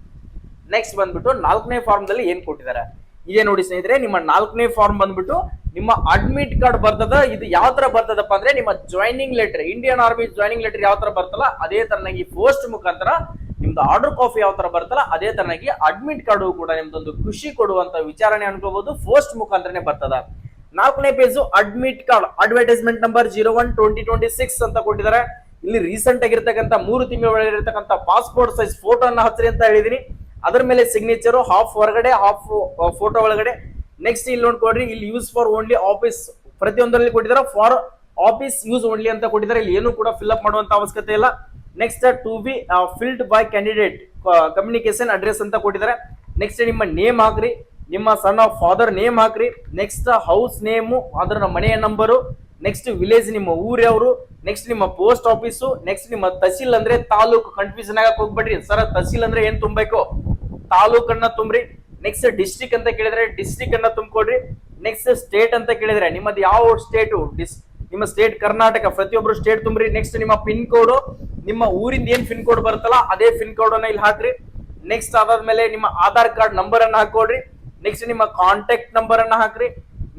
ನೆಕ್ಸ್ಟ್ ಬಂದ್ಬಿಟ್ಟು 4ನೇ ಫಾರ್ಮ್ ದಲ್ಲಿ ಏನ್ ಕೊಟ್ಟಿದ್ದಾರೆ ಇದೇ ನೋಡಿ ಸ್ನೇಹಿತರೆ. ನಿಮ್ಮ 4ನೇ ಫಾರ್ಮ್ ಬಂದ್ಬಿಟ್ಟು ನಿಮ್ಮ ಅಡ್ಮಿಟ್ ಕಾರ್ಡ್ ಬರ್ತದ. ಇದು ಯಾವ ತರ ಬರ್ತದಪ್ಪ ಅಂದ್ರೆ ನಿಮ್ಮ joining letter, Indian army joining letter ಯಾವ ತರ ಬರ್ತಲ್ಲ ಅದೇ ತರನಾಗಿ ಪೋಸ್ಟ್ ಮುಖಾಂತರ ನಿಮ್ದು ಆರ್ಡರ್ ಕಾಪಿ ಯಾವ ತರ ಬರ್ತಲ್ಲ ಅದೇ ತರನಾಗಿ ಅಡ್ಮಿಟ್ ಕಾರ್ಡ್ ಕೂಡ ನಿಮ್ದೊಂದು ಖುಷಿ ಕೊಡುವಂತ ವಿಚಾರಣೆ ಅನ್ಕೋಬಹುದು, ಪೋಸ್ಟ್ ಮುಖಾಂತರನೇ ಬರ್ತದ. 4ನೇ page admit card advertisement number 01/2026 ಅಂತ ಕೊಟ್ಟಿದ್ದಾರೆ. ಇಲ್ಲಿ ರೀಸೆಂಟ್ ಆಗಿರ್ತಕ್ಕಂಥ 3 ತಿಂಗಳ ಒಳಗೆ ಇರತಕ್ಕಂಥ ಪಾಸ್ಪೋರ್ಟ್ ಸೈಜ್ ಫೋಟೋ ಅನ್ನ ಹಚ್ಚಿರಿ ಅಂತ ಹೇಳಿದೀನಿ. ಅದ್ರ ಮೇಲೆ ಸಿಗ್ನೇಚರ್, ಹಾಫ್ ಹೊರಗಡೆ ಹಾಫ್ ಫೋಟೋ ಒಳಗಡೆ. ನೆಕ್ಸ್ಟ್ ಇಲ್ಲಿ ನೋಡ್ಕೊಡ್ರಿ, ಇಲ್ಲಿ ಯೂಸ್ ಫಾರ್ ಓನ್ಲಿ ಆಫೀಸ್ ಪ್ರತಿಯೊಂದರಲ್ಲಿ ಕೊಟ್ಟಿದ್ದಾರೆ, ಫಾರ್ ಆಫೀಸ್ ಯೂಸ್ ಓನ್ಲಿ ಅಂತ ಕೊಟ್ಟಿದ್ದಾರೆ. ಇಲ್ಲಿ ಏನು ಕೂಡ ಫಿಲ್ಅಪ್ ಮಾಡುವಂತ ಅವಶ್ಯಕತೆ ಇಲ್ಲ. Next to be filled by candidate communication address ಅಂತ ಕೊಟ್ಟಿದ್ದಾರೆ. ನೆಕ್ಸ್ಟ್ ನಿಮ್ಮ ನೇಮ್ ಹಾಕ್ರಿ, ನಿಮ್ಮ ಸನ್ ಆಫ್ ಫಾದರ್ ನೇಮ್ ಹಾಕ್ರಿ. ನೆಕ್ಸ್ಟ್ ಹೌಸ್ ನೇಮು, ಅದರ ಮನೆಯ ನಂಬರು. ನೆಕ್ಸ್ಟ್ ವಿಲೇಜ್, ನಿಮ್ಮ ಊರ್ ಯಾವ್ರು. ನೆಕ್ಸ್ಟ್ ನಿಮ್ಮ ಪೋಸ್ಟ್ ಆಫೀಸು. ನೆಕ್ಸ್ಟ್ ನಿಮ್ಮ ತಹಸೀಲ್ ಅಂದ್ರೆ ತಾಲೂಕು, ಕನ್ಫ್ಯೂಷನ್ ಆಗಕ್ ಹೋಗ್ಬೇಡ್ರಿ ಸರ್. ತಹಸೀಲ್ ಅಂದ್ರೆ ಏನ್ ತುಂಬಬೇಕು, ತಾಲೂಕನ್ನ ತುಂಬ್ರಿ. ನೆಕ್ಸ್ಟ್ ಡಿಸ್ಟ್ರಿಕ್ಟ್ ಅಂತ ಕೇಳಿದ್ರೆ ಡಿಸ್ಟ್ರಿಕ್ಟ್ ಅನ್ನ ತುಂಬಿಕೊಡ್ರಿ. ನೆಕ್ಸ್ಟ್ ಸ್ಟೇಟ್ ಅಂತ ಕೇಳಿದ್ರೆ ನಿಮ್ಮದು ಯಾವ ಸ್ಟೇಟು, ನಿಮ್ಮ ಸ್ಟೇಟ್ ಕರ್ನಾಟಕ, ಪ್ರತಿಯೊಬ್ರು ಸ್ಟೇಟ್ ತುಂಬ್ರಿ. ನೆಕ್ಸ್ಟ್ ನಿಮ್ಮ ಪಿನ್ ಕೋಡ್, ನಿಮ್ಮ ಊರಿಂದ ಏನ್ ಪಿನ್ ಕೋಡ್ ಬರುತ್ತಲ್ಲ ಅದೇ ಪಿನ್ ಕೋಡ್ ಅನ್ನ ಇಲ್ಲಿ ಹಾಕ್ರಿ. ನೆಕ್ಸ್ಟ್ ಅದಾದ್ಮೇಲೆ ನಿಮ್ಮ ಆಧಾರ್ ಕಾರ್ಡ್ ನಂಬರ್ ಅನ್ನ ಹಾಕೊಡ್ರಿ. ನೆಕ್ಸ್ಟ್ ನಿಮ್ಮ ಕಾಂಟ್ಯಾಕ್ಟ್ ನಂಬರ್ ಅನ್ನ ಹಾಕ್ರಿ.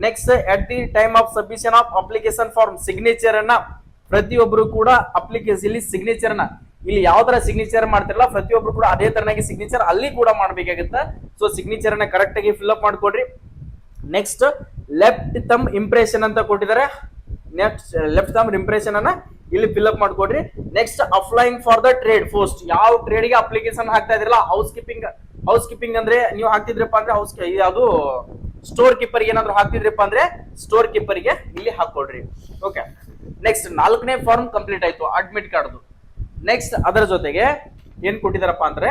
Next at the time of submission of application form signature ಅನ್ನ ಪ್ರತಿಯೊಬ್ರು ಕೂಡ ಅಪ್ಲಿಕೇಶನ್ ಇಲ್ಲಿ ಸಿಗ್ನೇಚರ್ ಅನ್ನ ಇಲ್ಲಿ ಯಾವ ತರ ಸಿಗ್ನೇಚರ್ ಮಾಡ್ತಿರಲ್ಲ ಪ್ರತಿಯೊಬ್ರು ಕೂಡ ಅದೇ ತರನಾಗಿ ಸಿಗ್ನೇಚರ್ ಅಲ್ಲಿ ಕೂಡ ಮಾಡ್ಬೇಕಾಗುತ್ತೆ. ಸೊ ಸಿಗ್ನೇಚರ್ ಅನ್ನ ಕರೆಕ್ಟ್ ಆಗಿ ಫಿಲ್ ಅಪ್ ಮಾಡ್ಕೊಡ್ರಿ. ನೆಕ್ಸ್ಟ್ ಲೆಫ್ಟ್ ಥಂಬ್ ಇಂಪ್ರೆಷನ್ ಅಂತ ಕೊಟ್ಟಿದ್ದಾರೆ. ನೆಕ್ಸ್ಟ್ ಲೆಫ್ಟ್ ಥಂಬ್ ಇಂಪ್ರೆಷನ್ ಅನ್ನ ಇಲ್ಲಿ ಫಿಲ್ ಅಪ್ ಮಾಡ್ಕೊಡ್ರಿ. Next applying for the trade post, ಯಾವ ಟ್ರೇಡ್ ಗೆ ಅಪ್ಲಿಕೇಶನ್ ಹಾಕ್ತಾ ಇದ್ರಲ್ಲ, ಹೌಸ್ ಕೀಪಿಂಗ್ ಅಂದ್ರೆ ನೀವು ಹಾಕ್ತಿದ್ರಪ್ಪ ಅಂದ್ರೆ ಯಾವುದು ಸ್ಟೋರ್ ಕೀಪರ್ ಏನಾದ್ರು ಹಾಕ್ತಿದ್ರಪ್ಪ ಅಂದ್ರೆ ಸ್ಟೋರ್ ಕೀಪರ್ ಗೆ ಇಲ್ಲಿ ಹಾಕೊಡ್ರಿ. ಓಕೆ, ನೆಕ್ಸ್ಟ್ 4ನೇ ಫಾರ್ಮ್ ಕಂಪ್ಲೀಟ್ ಆಯ್ತು ಅಡ್ಮಿಟ್ ಕಾರ್ಡ್ದು. ನೆಕ್ಸ್ಟ್ ಅದರ ಜೊತೆಗೆ ಏನ್ ಕೊಟ್ಟಿದಾರಪ್ಪ ಅಂದ್ರೆ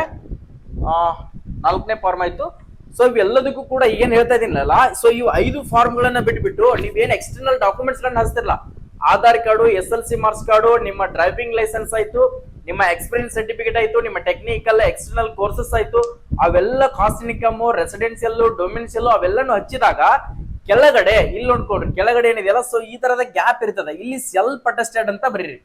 4ನೇ ಫಾರ್ಮ್ ಆಯ್ತು. ಸೊ ಇವೆಲ್ಲದಕ್ಕೂ ಕೂಡ ಏನ್ ಹೇಳ್ತಾ ಇದೀನಲ್ಲ, ಸೊ ಇವು 5 ಫಾರ್ಮ್ ಗಳನ್ನ ಬಿಟ್ಬಿಟ್ಟು ನೀವೇನ್ ಎಕ್ಸ್ಟರ್ನಲ್ ಡಾಕ್ಯುಮೆಂಟ್ಸ್ ಗಳನ್ನ ಹಚ್ತಿರಲ್ಲ, Aadhaar card, SLC marks card, ನಿಮ್ಮ ಡ್ರೈವಿಂಗ್ ಲೈಸೆನ್ಸ್ ಆಯ್ತು, ನಿಮ್ಮ ಎಕ್ಸ್ಪೀರಿಯನ್ಸ್ ಸರ್ಟಿಫಿಕೇಟ್ ಆಯ್ತು, ನಿಮ್ಮ ಟೆಕ್ನಿಕಲ್ ಎಕ್ಸ್ಟರ್ನಲ್ ಕೋರ್ಸಸ್ ಆಯ್ತು, ಅವೆಲ್ಲ ಕಾಸ್ಟ್ ಇನ್ಕಮ್, ರೆಸಿಡೆನ್ಸಿಯಲ್, ಡೊಮಿನಿಷಿಯಲ್ ಅವೆಲ್ಲನು ಹಚ್ಚಿದಾಗ ಕೆಳಗಡೆ ಇಲ್ಲಿ ನೋಡ್ಕೊಡ್ರಿ, ಕೆಳಗಡೆ ಏನಿದೆಯಲ್ಲ, ಸೊ ಈ ತರದ ಗ್ಯಾಪ್ ಇರ್ತದೆ. ಇಲ್ಲಿ ಸೆಲ್ಫ್ ಅಟೆಸ್ಟೆಡ್ ಅಂತ ಬರೀರಿ.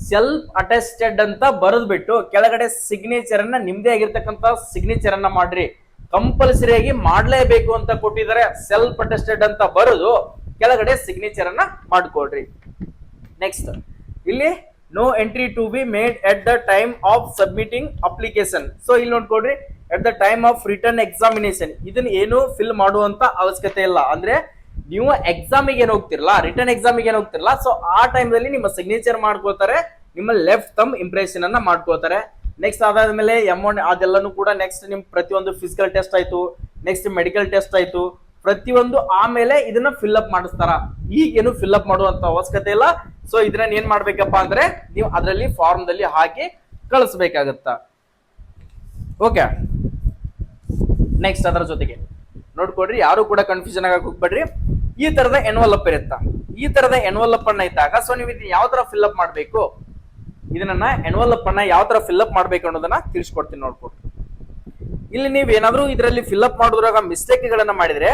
ಸೆಲ್ಫ್ ಅಟೆಸ್ಟೆಡ್ ಅಂತ ಬರೆದ್ಬಿಟ್ಟು ಕೆಳಗಡೆ ಸಿಗ್ನೇಚರ್ ಅನ್ನ ನಿಮ್ದೇ ಆಗಿರ್ತಕ್ಕಂತ ಸಿಗ್ನೇಚರ್ ಅನ್ನ ಮಾಡ್ರಿ. ಕಂಪಲ್ಸರಿಯಾಗಿ ಮಾಡ್ಲೇಬೇಕು ಅಂತ ಕೊಟ್ಟಿದ್ದಾರೆ. ಸೆಲ್ಫ್ ಅಟೆಸ್ಟೆಡ್ ಅಂತ ಬರೆದು ಕೆಳಗಡೆ ಸಿಗ್ನೇಚರ್ ಅನ್ನ ಮಾಡ್ಕೊಡ್ರಿ. ನೆಕ್ಸ್ಟ್ ಇಲ್ಲಿ no entry to be made at the time of submitting application. So ಇಲ್ಲಿ ನೋಡ್ಕೊಡ್ರಿ, at the time of return examination ಇದನ್ನ ಏನು ಫಿಲ್ ಮಾಡುವಂತ ಅವಶ್ಯಕತೆ ಇಲ್ಲ. ಅಂದ್ರೆ ನೀವು ಎಕ್ಸಾಮಿಗೆ ಏನ್ ಹೋಗ್ತಿರಲ್ಲ, ರಿಟರ್ನ್ ಎಕ್ಸಾಮಿಗೆ ಏನ್ ಹೋಗ್ತಿರಲ್ಲ, ಸೊ ಆ ಟೈಮ್ದಲ್ಲಿ ನಿಮ್ಮ ಸಿಗ್ನೇಚರ್ ಮಾಡ್ಕೋತಾರೆ, ನಿಮ್ಮ ಲೆಫ್ಟ್ ಥಂಬ್ ಇಂಪ್ರೆಷನ್ ಅನ್ನ ಮಾಡ್ಕೋತಾರೆ. ನೆಕ್ಸ್ಟ್ ಅದಾದ್ಮೇಲೆ ಅಮೌಂಟ್ ಅದೆಲ್ಲನೂ ಕೂಡ ನೆಕ್ಸ್ಟ್ ನಿಮ್ ಪ್ರತಿಯೊಂದು ಫಿಸಿಕಲ್ ಟೆಸ್ಟ್ ಆಯ್ತು, ನೆಕ್ಸ್ಟ್ ಮೆಡಿಕಲ್ ಟೆಸ್ಟ್ ಆಯ್ತು, ಪ್ರತಿಯೊಂದು ಆಮೇಲೆ ಇದನ್ನ ಫಿಲ್ ಅಪ್ ಮಾಡಿಸ್ತಾರ. ಈಗೇನು ಫಿಲ್ ಅಪ್ ಮಾಡುವಂತ ಅವಶ್ಯಕತೆ ಇಲ್ಲ. ಸೊ ಇದನ್ನ ಏನ್ ಮಾಡ್ಬೇಕಪ್ಪ ಅಂದ್ರೆ ನೀವು ಅದರಲ್ಲಿ ಫಾರ್ಮ್ ದಲ್ಲಿ ಹಾಕಿ ಕಳಿಸ್ಬೇಕಾಗತ್ತ. ಓಕೆ, ನೆಕ್ಸ್ಟ್ ಅದರ ಜೊತೆಗೆ ನೋಡ್ಕೊಡ್ರಿ, ಯಾರು ಕೂಡ ಕನ್ಫ್ಯೂಷನ್ ಆಗಕ್ಕೆ ಹೋಗ್ಬೇಡ್ರಿ. ಈ ತರದ ಎನ್ವಲಪ್ ಇರುತ್ತಾ, ಈ ತರದ ಎನ್ವಲಪ್ ಅನ್ನ ಇದ್ದಾಗ ಸೊ ನೀವು ಇದನ್ನ ಯಾವ ತರ ಫಿಲ್ ಅಪ್ ಮಾಡ್ಬೇಕು, ಇದನ್ನ ಎನ್ವಲಪ್ ಅನ್ನ ಯಾವ ತರ ಫಿಲ್ ಅಪ್ ಮಾಡ್ಬೇಕು ಅನ್ನೋದನ್ನ ತಿಳಿಸ್ಕೊಡ್ತೀನಿ. ನೋಡ್ಕೊಡ್ರಿ, ಇಲ್ಲಿ ನೀವು ಏನಾದ್ರೂ ಇದರಲ್ಲಿ ಫಿಲ್ ಅಪ್ ಮಾಡೋದ್ರಾಗ ಮಿಸ್ಟೇಕ್ ಗಳನ್ನ ಮಾಡಿದ್ರೆ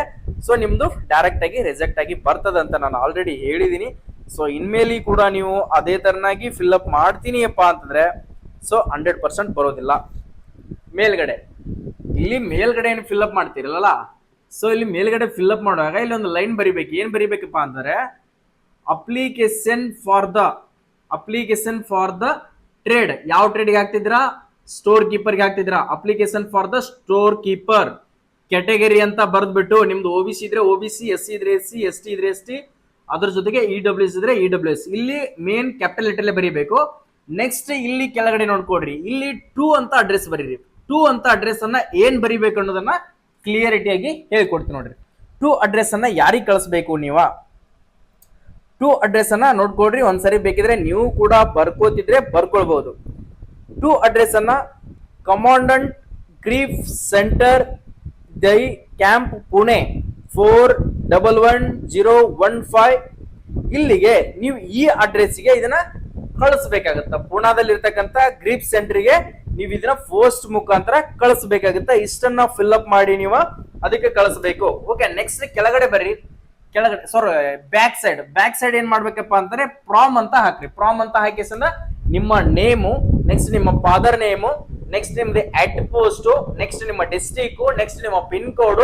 ಸೊ ನಿಮ್ದು ಡೈರೆಕ್ಟ್ ಆಗಿ ರಿಜೆಕ್ಟ್ ಆಗಿ ಬರ್ತದ ಅಂತ ನಾನು ಆಲ್ರೆಡಿ ಹೇಳಿದೀನಿ. ಸೊ ಇನ್ಮೇಲೆ ಕೂಡ ನೀವು ಅದೇ ತರನಾಗಿ ಫಿಲ್ ಅಪ್ ಮಾಡ್ತೀನಿಯಪ್ಪ ಅಂತಂದ್ರೆ ಸೊ 100% ಬರೋದಿಲ್ಲ. ಮೇಲ್ಗಡೆ ಇಲ್ಲಿ ಮೇಲ್ಗಡೆ ಏನು ಫಿಲ್ ಅಪ್ ಮಾಡ್ತಿರಲ್ಲ, ಸೊ ಇಲ್ಲಿ ಮೇಲ್ಗಡೆ ಫಿಲ್ ಅಪ್ ಮಾಡುವಾಗ ಇಲ್ಲಿ ಒಂದು ಲೈನ್ ಬರಿಬೇಕು. ಏನ್ ಬರಿಬೇಕಪ್ಪ ಅಂದ್ರೆ ಅಪ್ಲಿಕೇಶನ್ ಫಾರ್ ದ ಟ್ರೇಡ್. ಯಾವ ಟ್ರೇಡ್ಗೆ ಹಾಕ್ತಿದ್ರಾ, ಸ್ಟೋರ್ ಕೀಪರ್ಗೆ ಹಾಕ್ತಿದ್ರಾ. Application for the store keeper category ಅಂತ ಬರ್ದ್ಬಿಟ್ಟು ನಿಮ್ದು OBC ಇದ್ರೆ OBC, SC ಇದ್ರೆ SC, ST ಇದ್ರೆ ST, ಅದ್ರ ಜೊತೆಗೆ EWS ಇದ್ರೆ EWS. ಇಲ್ಲಿ ಮೇನ್ ಕ್ಯಾಪಿಟಲ್ ಲೆಟರ್ ಬರೀಬೇಕು. ನೆಕ್ಸ್ಟ್ ಇಲ್ಲಿ ಕೆಳಗಡೆ ನೋಡ್ಕೊಡ್ರಿ, ಇಲ್ಲಿ 2 ಅಂತ ಅಡ್ರೆಸ್ ಬರೀರಿ. 2 ಅಂತ ಅಡ್ರೆಸ್ ಅನ್ನ ಏನ್ ಬರಿಬೇಕು ಅನ್ನೋದನ್ನ ಕ್ಲಿಯರಿಟಿಯಾಗಿ ಹೇಳ್ಕೊಡ್ತೀನಿ ನೋಡ್ರಿ. 2 ಅಡ್ರೆಸ್ ಅನ್ನ ಯಾರಿಗೆ ಕಳಿಸ್ಬೇಕು, ನೀವ 2 ಅಡ್ರೆಸ್ ಅನ್ನ ನೋಡ್ಕೊಡ್ರಿ. ಒಂದ್ಸರಿ ಬೇಕಿದ್ರೆ ನೀವು ಕೂಡ ಬರ್ಕೋತಿದ್ರೆ ಬರ್ಕೊಳ್ಬಹುದು. 2 ಅಡ್ರೆಸ್ ಅನ್ನ ಕಮಾಂಡೆಂಟ್ ಗ್ರೀಫ್ ಸೆಂಟರ್ ದೈ ಕ್ಯಾಂಪ್ ಪುಣೆ 411015 ಇಲ್ಲಿಗೆ ನೀವು ಈ ಅಡ್ರೆಸ್ಗೆ ಇದನ್ನ ಕಳಿಸ್ಬೇಕಾಗತ್ತ. ಪುಣಾದಲ್ಲಿ ಇರ್ತಕ್ಕಂಥ ಗ್ರೀಫ್ ಸೆಂಟರ್ಗೆ ನೀವು ಇದನ್ನ ಪೋಸ್ಟ್ ಮುಖಾಂತರ ಕಳಿಸ್ಬೇಕಾಗತ್ತ. ಇಷ್ಟನ್ನ ಫಿಲ್ ಅಪ್ ಮಾಡಿ ನೀವು ಅದಕ್ಕೆ ಕಳಿಸ್ಬೇಕು. ಓಕೆ, ನೆಕ್ಸ್ಟ್ ಕೆಳಗಡೆ ಬರ್ರಿ. ಕೆಳಗಡೆ ಬ್ಯಾಕ್ ಸೈಡ್ ಏನ್ ಮಾಡ್ಬೇಕಪ್ಪ ಅಂತಂದ್ರೆ ಪ್ರಾಮ್ ಅಂತ ಹಾಕ್ರಿ. ಪ್ರಾಮ್ ಅಂತ ಹಾಕಿ ನಿಮ್ಮ ನೇಮು, ನೆಕ್ಸ್ಟ್ ನಿಮ್ಮ ಫಾದರ್ ನೇಮು, ನೆಕ್ಸ್ಟ್ ನಿಮ್ದು ಅಟ್ ಪೋಸ್ಟ್, ನೆಕ್ಸ್ಟ್ ನಿಮ್ಮ ಡಿಸ್ಟ್ರಿಕ್ಟ್, ನೆಕ್ಸ್ಟ್ ನಿಮ್ಮ ಪಿನ್ ಕೋಡ್,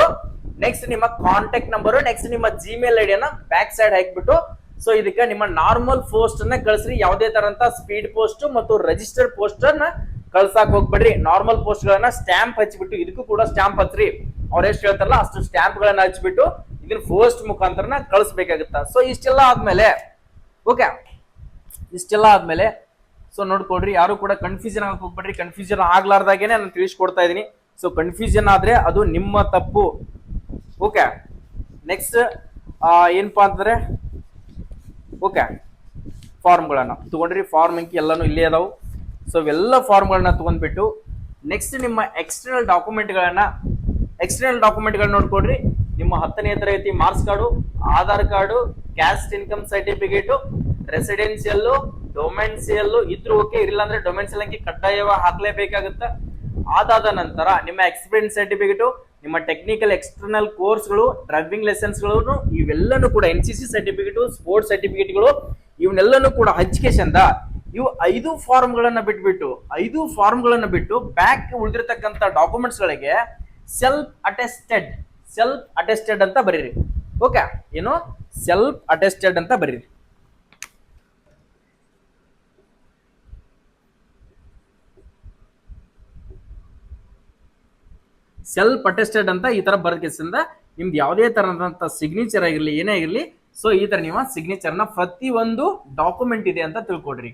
ನೆಕ್ಸ್ಟ್ ನಿಮ್ಮ ಕಾಂಟ್ಯಾಕ್ಟ್ ನಂಬರ್, ನೆಕ್ಸ್ಟ್ ನಿಮ್ಮ ಜಿಮೇಲ್ ಐಡಿ ಅನ್ನ ಬ್ಯಾಕ್ ಸೈಡ್ ಹಾಕ್ಬಿಟ್ಟು ಸೊ ಇದಕ್ಕೆ ನಿಮ್ಮ ನಾರ್ಮಲ್ ಪೋಸ್ಟ್ ಅನ್ನ ಕಳಿಸ್ರಿ. ಯಾವುದೇ ತರಂತ ಸ್ಪೀಡ್ ಪೋಸ್ಟ್ ಮತ್ತು ರಿಜಿಸ್ಟರ್ಡ್ ಪೋಸ್ಟ್ ಅನ್ನ ಕಳ್ಸಾಕ್ ಹೋಗ್ಬೇಡ್ರಿ. ನಾರ್ಮಲ್ ಪೋಸ್ಟ್ ಗಳನ್ನ ಸ್ಟ್ಯಾಂಪ್ ಹಚ್ಚಿಬಿಟ್ಟು ಇದಕ್ಕೂ ಕೂಡ ಸ್ಟ್ಯಾಂಪ್ ಹಚ್ಚ್ರಿ. ಅವ್ರ ಎಷ್ಟು ಹೇಳ್ತಾರಲ್ಲ ಅಷ್ಟು ಸ್ಟ್ಯಾಂಪ್ ಗಳನ್ನ ಹಚ್ಚಿಬಿಟ್ಟು ಇದನ್ನ ಪೋಸ್ಟ್ ಮುಖಾಂತರನ ಕಳಿಸ್ಬೇಕಾಗುತ್ತ. ಸೊ ಇಷ್ಟೆಲ್ಲ ಆದ್ಮೇಲೆ ಸೊ ನೋಡ್ಕೊಡ್ರಿ, ಯಾರು ಕೂಡ ಕನ್ಫ್ಯೂಷನ್ ಆಗಕ್ ಹೋಗ್ಬೇಡ್ರಿ. ಕನ್ಫ್ಯೂಷನ್ ಆಗ್ಲಾರ್ದಾಗೇನೆ ನಾನು ತಿಳಿಸ್ಕೊಡ್ತಾ ಇದೀನಿ. ಸೊ ಕನ್ಫ್ಯೂಷನ್ ಆದ್ರೆ ಅದು ನಿಮ್ಮ ತಪ್ಪು. ಓಕೆ, ನೆಕ್ಸ್ಟ್ ಏನಪ್ಪಾ ಅಂತಂದ್ರೆ ಓಕೆ ಫಾರ್ಮ್ಗಳನ್ನ ತಗೊಂಡ್ರಿ. ಫಾರ್ಮ್ ಅಂಕಿ ಎಲ್ಲಾನು ಇಲ್ಲೇ ಅದಾವು. ಸೊ ಇವೆಲ್ಲ ಫಾರ್ಮ್ಗಳನ್ನ ತಗೊಂಡ್ಬಿಟ್ಟು ನೆಕ್ಸ್ಟ್ ನಿಮ್ಮ ಎಕ್ಸ್ಟರ್ನಲ್ ಡಾಕ್ಯುಮೆಂಟ್ಗಳನ್ನ ನೋಡ್ಕೊಡ್ರಿ. ನಿಮ್ಮ 10ನೇ ತರಗತಿ marks card, Aadhaar card, caste income certificate, residential, domicile ಇದ್ರು ಓಕೆ, ಇಲ್ಲ ಅಂದ್ರೆ ಡೊಮೆನ್ಸಿಯಲ್ ಅಂಕಿ ಕಡ್ಡಾಯವಾಗಿ ಹಾಕ್ಲೇಬೇಕಾಗುತ್ತ. ಅದಾದ ನಂತರ ನಿಮ್ಮ ಎಕ್ಸ್ಪೀರಿಯನ್ಸ್ ಸರ್ಟಿಫಿಕೇಟ್, ನಿಮ್ಮ ಟೆಕ್ನಿಕಲ್ ಎಕ್ಸ್ಟರ್ನಲ್ ಕೋರ್ಸ್ಗಳು, ಡ್ರೈವಿಂಗ್ ಲೈಸೆನ್ಸ್ಗಳು ಇವೆಲ್ಲನೂ ಕೂಡ, NCC ಸರ್ಟಿಫಿಕೇಟ್, ಸ್ಪೋರ್ಟ್ಸ್ ಸರ್ಟಿಫಿಕೇಟ್ಗಳು ಇವನ್ನೆಲ್ಲನೂ ಕೂಡ ಹಂಚಿಕೆಸಿಂದ ಇವು 5 ಫಾರ್ಮ್ಗಳನ್ನ ಬಿಟ್ಟು ಬ್ಯಾಕ್ ಉಳಿದಿರ್ತಕ್ಕಂಥ ಡಾಕ್ಯುಮೆಂಟ್ಸ್ ಗಳಿಗೆ ಸೆಲ್ಫ್ ಅಟೆಸ್ಟೆಡ್ ಅಂತ ಬರೀರಿ. ಓಕೆ, ಏನು ಸೆಲ್ಫ್ ಅಟೆಸ್ಟೆಡ್ ಅಂತ ಬರೀರಿ. ಸೆಲ್ಫ್ ಅಟೆಸ್ಟೆಡ್ ಅಂತ ಈ ತರ ಬರೆದಕ್ಕಿಂತ ನಿಮ್ದು ಯಾವುದೇ ತರದಂತ ಸಿಗ್ನೇಚರ್ ಆಗಿರ್ಲಿ, ಏನೇ ಆಗಿರ್ಲಿ, ಸೊ ಈ ತರ ನೀವು ಸಿಗ್ನೇಚರ್ ನ ಪ್ರತಿಯೊಂದು ಡಾಕ್ಯುಮೆಂಟ್ ಇದೆ ಅಂತ ತಿಳ್ಕೊಡ್ರಿ.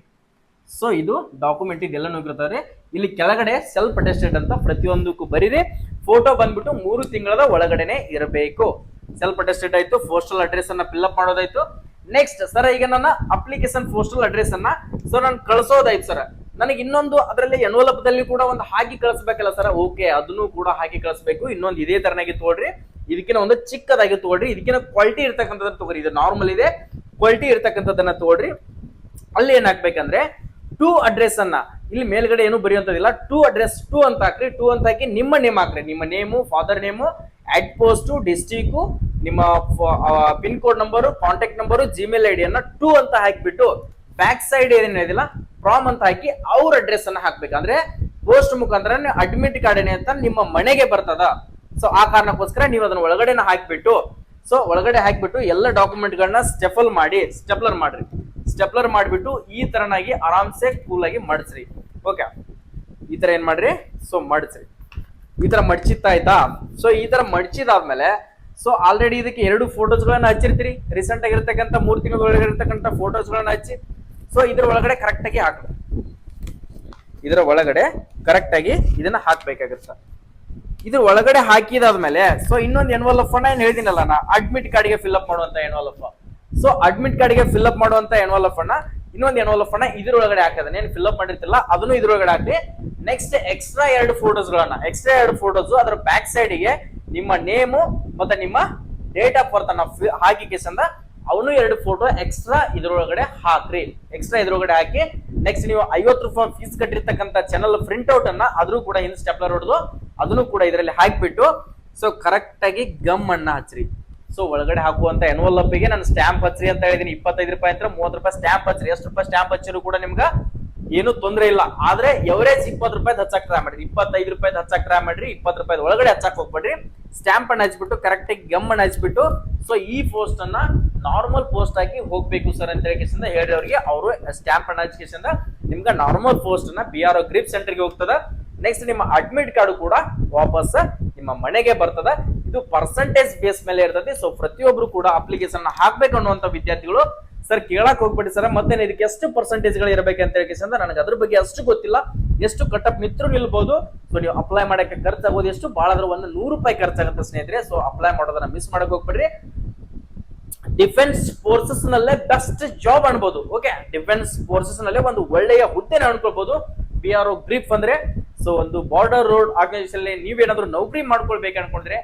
ಸೊ ಇದು ಡಾಕ್ಯುಮೆಂಟ್ ಇದೆಲ್ಲ ನೋಡಿರ್ತಾರೆ. ಇಲ್ಲಿ ಕೆಳಗಡೆ ಸೆಲ್ಫ್ ಅಟೆಸ್ಟೆಡ್ ಅಂತ ಪ್ರತಿಯೊಂದಕ್ಕೂ ಬರೀರಿ. ಫೋಟೋ ಬಂದ್ಬಿಟ್ಟು 3 ತಿಂಗಳ ಒಳಗಡೆನೆ ಇರಬೇಕು. ಸೆಲ್ಫ್ ಅಟೆಸ್ಟೆಡ್ ಆಯ್ತು, ಪೋಸ್ಟಲ್ ಅಡ್ರೆಸ್ ಅನ್ನ ಫಿಲ್ಅಪ್ ಮಾಡೋದಾಯ್ತು. ನೆಕ್ಸ್ಟ್ ಸರ್, ಈಗ ನನ್ನ ಅಪ್ಲಿಕೇಶನ್ ಪೋಸ್ಟಲ್ ಅಡ್ರೆಸ್ ಅನ್ನ ಸೊ ನಾನು ಕಳಿಸೋದಾಯ್ತು ಸರ್. ನನಗೆ ಇನ್ನೊಂದು ಅದರಲ್ಲಿ ಎನ್ವಲಪ್ ದಲ್ಲಿ ಕೂಡ ಒಂದು ಹಾಕಿ ಕಳಿಸ್ಬೇಕಲ್ಲ ಸರ್. ಓಕೆ, ಅದನ್ನು ಕೂಡ ಹಾಕಿ ಕಳಿಸ್ಬೇಕು. ಇನ್ನೊಂದು ಇದೇ ತರನಾಗಿ ತಗೊಳ್ರಿ, ಇದಕ್ಕಿನ ಒಂದು ಚಿಕ್ಕದಾಗಿ ತಗೊಳ್ರಿ, ಇದಕ್ಕಿನ ಕ್ವಾಲಿಟಿ ಇರ್ತಕ್ಕಂಥದ್ದನ್ನ ತಗೋರಿ. ಇದು ನಾರ್ಮಲ್ ಇದೆ, ಕ್ವಾಲಿಟಿ ಇರ್ತಕ್ಕಂಥದ್ದನ್ನ ತಗೊಳ್ರಿ. ಅಲ್ಲಿ ಏನ್ ಹಾಕ್ಬೇಕಂದ್ರೆ ಟು ಅಡ್ರೆಸ್ ಅನ್ನ ಇಲ್ಲಿ ಮೇಲ್ಗಡೆ ಏನು ಬರೆಯುವಂತದಿಲ್ಲ, ಟು ಅಡ್ರೆಸ್ ಟು ಅಂತ ಹಾಕ್ರಿ. ಟು ಅಂತ ಹಾಕಿ ನಿಮ್ಮ ನೇಮ್ ಹಾಕ್ರಿ. ನಿಮ್ಮ ನೇಮು, ಫಾದರ್ ನೇಮು, ಅಡ್ ಪೋಸ್ಟ್, ಡಿಸ್ಟ್ರಿಕ್ಟ್, ನಿಮ್ಮ pin code number, contact number, Gmail ID ಅನ್ನ ಟು ಅಂತ ಹಾಕಿಬಿಟ್ಟು ಬ್ಯಾಕ್ ಸೈಡ್ ಏನಿದಿಲ್ಲ ಫ್ರಾಮ್ ಅಂತ ಹಾಕಿ ಅವ್ರ ಅಡ್ರೆಸ್ ಅನ್ನ ಹಾಕ್ಬೇಕಂದ್ರೆ ಪೋಸ್ಟ್ ಮುಖಾಂತರ ಅಡ್ಮಿಟ್ ಕಾರ್ಡ್ ಏನೇ ಅಂತ ನಿಮ್ಮ ಮನೆಗೆ ಬರ್ತದ. ಸೊ ಆ ಕಾರಣಕ್ಕೋಸ್ಕರ ನೀವು ಅದನ್ನ ಒಳಗಡೆನ ಹಾಕ್ಬಿಟ್ಟು ಒಳಗಡೆ ಹಾಕ್ಬಿಟ್ಟು ಎಲ್ಲ ಡಾಕ್ಯುಮೆಂಟ್ ಗಳನ್ನ ಸ್ಟೆಪ್ಲರ್ ಮಾಡಿಬಿಟ್ಟು ಈ ತರನಾಗಿ ಆರಾಮ್ಸೆ ಕೂಲ್ ಆಗಿ ಮಡಚ್ರಿ. ಓಕೆ, ಈ ತರ ಏನ್ ಮಾಡ್ರಿ, ಸೊ ಮಡಚ್ರಿ. ಈ ತರ ಮಡ್ಚಿತ್ತಾಯ್ತಾ? ಸೊ ಈ ತರ ಮಡ್ಚಿದಾದ್ಮೇಲೆ ಸೊ ಆಲ್ರೆಡಿ ಇದಕ್ಕೆ 2 ಫೋಟೋಸ್ ಗಳನ್ನ ಹಚ್ಚಿರ್ತೀರಿ. ರೀಸೆಂಟ್ ಆಗಿರ್ತಕ್ಕಂಥ 3 ತಿಂಗಳ ಒಳಗೆ ಇರ್ತಕ್ಕಂಥ ಫೋಟೋಸ್ ಗಳನ್ನ ಹಚ್ಚಿ ಸೊ ಇದ್ರ ಒಳಗಡೆ ಕರೆಕ್ಟ್ ಆಗಿ ಹಾಕ್ರಿ. ಇದರ ಒಳಗಡೆ ಕರೆಕ್ಟ್ ಆಗಿ ಇದನ್ನ ಹಾಕ್ಬೇಕಾಗತ್ತ. ಇದ್ರ ಒಳಗಡೆ ಹಾಕಿದಾದ್ಮೇಲೆ ಸೊ ಇನ್ನೊಂದು ಎನ್ವಲಪ್ ಅನ್ನ ಏನ್ ಹೇಳಿದಿನಲ್ಲ ನಾ, ಅಡ್ಮಿಟ್ ಕಾರ್ಡ್ಗೆ ಫಿಲ್ಅಪ್ ಮಾಡುವಂತ ಎನ್ವಲಪ್. ಸೊ ಅಡ್ಮಿಟ್ ಕಾರ್ಡ್ಗೆ ಫಿಲ್ಅಪ್ ಮಾಡುವಂತ ಎನ್ವಲಪ್ ಅನ್ನ ಇನ್ನೊಂದು ಎನ್ವಲಪ್ ಅನ್ನ ಇದ್ರೊಳಗಡೆ ಹಾಕದ ಏನ್ ಫಿಲ್ಅಪ್ ಮಾಡಿರ್ತಿಲ್ಲ ಅದನ್ನು ಇದ್ರೊಳಗಡೆ ಹಾಕಿ. ನೆಕ್ಸ್ಟ್ ಎಕ್ಸ್ಟ್ರಾ 2 ಫೋಟೋಸ್ ಅದರ ಬ್ಯಾಕ್ ಸೈಡ್ ಗೆ ನಿಮ್ಮ ನೇಮು ಮತ್ತೆ ನಿಮ್ಮ ಡೇಟ್ ಆಫ್ ಬರ್ತ್ ಅನ್ನ ಹಾಕಿ ಕೇಸಂದ ಅವನು 2 ಫೋಟೋ ಎಕ್ಸ್ಟ್ರಾ ಇದ್ರೊಳಗಡೆ ಹಾಕ್ರಿ. ಹಾಕಿ ನೆಕ್ಸ್ಟ್ ನೀವು 50 ರೂಪಾಯಿ ಫೀಸ್ ಕಟ್ಟಿರ್ತಕ್ಕಂಥ ಚಾನಲ್ ಪ್ರಿಂಟ್ ಔಟ್ ಅನ್ನ ಅದ್ರೂ ಕೂಡ ಹಿಂದ್ ಸ್ಟೆಪ್ಲರ್ ಹೊಡೆದು ಅದನ್ನು ಕೂಡ ಇದರಲ್ಲಿ ಹಾಕ್ಬಿಟ್ಟು ಸೊ ಕರೆಕ್ಟ್ ಆಗಿ ಗಮ್ ಅನ್ನ ಹಚ್ಚ್ರಿ. ಸೊ ಒಳಗಡೆ ಹಾಕುವಂತ ಎನ್ವಲಪ್ ಗೆ ನಾನು ಸ್ಟ್ಯಾಂಪ್ ಹಚ್ಚ್ರಿ ಅಂತ ಹೇಳಿದೀನಿ. 25 ರೂಪಾಯಿ ಅಂತ 30 ರೂಪಾಯಿ ಸ್ಟ್ಯಾಂಪ್ ಹಚ್ಚ್ರಿ. ಎಷ್ಟು ರೂಪಾಯಿ ಸ್ಟ್ಯಾಂಪ್ ಹಚ್ಚಿರು ಕೂಡ ನಿಮ್ಗ ಏನು ತೊಂದರೆ ಇಲ್ಲ. ಆದ್ರೆ ಎವರೇಜ್ 20 ರೂಪಾಯಿ ಹಚ್ಚಕ್ ಟ್ರೈ ಮಾಡ್ರಿ. 25 ರೂಪಾಯಿ ಹಚ್ಚಕ್ ಟ್ರೈ ಮಾಡ್ರಿ. 20 ರೂಪಾಯಿ ಒಳಗಡೆ ಹಚ್ಚಕ್ ಹೋಗ್ಬೇಡ್ರಿ. ಸ್ಟ್ಯಾಂಪ್ ಅನ್ನ ಹಚ್ಬಿಟ್ಟು ಕರೆಕ್ಟ್ ಆಗಿ ಗಮ್ ಅನ್ನ ಹಚ್ಬಿಟ್ಟು ಸೊ ಈ ಪೋಸ್ಟ್ ಅನ್ನ ನಾರ್ಮಲ್ ಪೋಸ್ಟ್ ಆಗಿ ಹೋಗ್ಬೇಕು ಸರ್ ಅಂತ ಹೇಳಿ ಅವ್ರಿಗೆ ಅವರು ಸ್ಟ್ಯಾಂಪ್ ಅನ್ನ ಹಚ್ಚಿಸಿಂದ ನಿಮ್ಗೆ ನಾರ್ಮಲ್ ಪೋಸ್ಟ್ ಅನ್ನ BRO ಗ್ರಿಪ್ ಸೆಂಟರ್ಗೆ ಹೋಗ್ತದ. ನೆಕ್ಸ್ಟ್ ನಿಮ್ಮ ಅಡ್ಮಿಟ್ ಕಾರ್ಡ್ ಕೂಡ ವಾಪಸ್ ನಿಮ್ಮ ಮನೆಗೆ ಬರ್ತದ. ಇದು ಪರ್ಸೆಂಟೇಜ್ ಬೇಸ್ ಮೇಲೆ ಇರ್ತದೆ. ಸೊ ಪ್ರತಿಯೊಬ್ರು ಕೂಡ ಅಪ್ಲಿಕೇಶನ್ ಹಾಕ್ಬೇಕು ಅನ್ನುವಂತ ವಿದ್ಯಾರ್ಥಿಗಳು ಸರ್ ಕೇಳಕ್ ಹೋಗ್ಬೇಡಿ ಸರ್ ಮತ್ತೆ ಇದಕ್ಕೆ ಎಷ್ಟು ಪರ್ಸೆಂಟೇಜ್ ಗಳು ಇರಬೇಕಂತ ಹೇಳಿ ನನಗೆ ಅದ್ರ ಬಗ್ಗೆ ಅಷ್ಟು ಗೊತ್ತಿಲ್ಲ. ಎಷ್ಟು ಕಟಪ್ ಮಿತ್ರ ನಿಲ್ಬಹುದು. ಸೊ ನೀವು ಅಪ್ಲೈ ಮಾಡಕ್ಕೆ ಖರ್ಚಾಗೋದು ಎಷ್ಟು ಬಹಳ ಆದ್ರೆ 100 ರೂಪಾಯಿ ಖರ್ಚಾಗುತ್ತೆ ಸ್ನೇಹಿತರೆ. ಸೊ ಅಪ್ಲೈ ಮಾಡೋದನ್ನ ಮಿಸ್ ಮಾಡಕ್ ಹೋಗ್ಬೇಡ್ರಿ. ಡಿಫೆನ್ಸ್ ಫೋರ್ಸಸ್ ನಲ್ಲೇ ಬೆಸ್ಟ್ ಜಾಬ್ ಅನ್ಬೋದು. ಓಕೆ, ಡಿಫೆನ್ಸ್ ಫೋರ್ಸಸ್ ನಲ್ಲೇ ಒಂದು ಒಳ್ಳೆಯ ಹುದ್ದೆನ ಅನ್ಕೊಳ್ಬಹುದು. BRO ಗ್ರಿಪ್ ಅಂದ್ರೆ ಸೊ ಒಂದು ಬಾರ್ಡರ್ ರೋಡ್ ಆರ್ಗನೈಸೇಷನ್ ನೀವೇನಾದ್ರೂ ನೌಕರಿ ಮಾಡ್ಕೊಳ್ಬೇಕು ಅನ್ಕೊಂಡ್ರೆ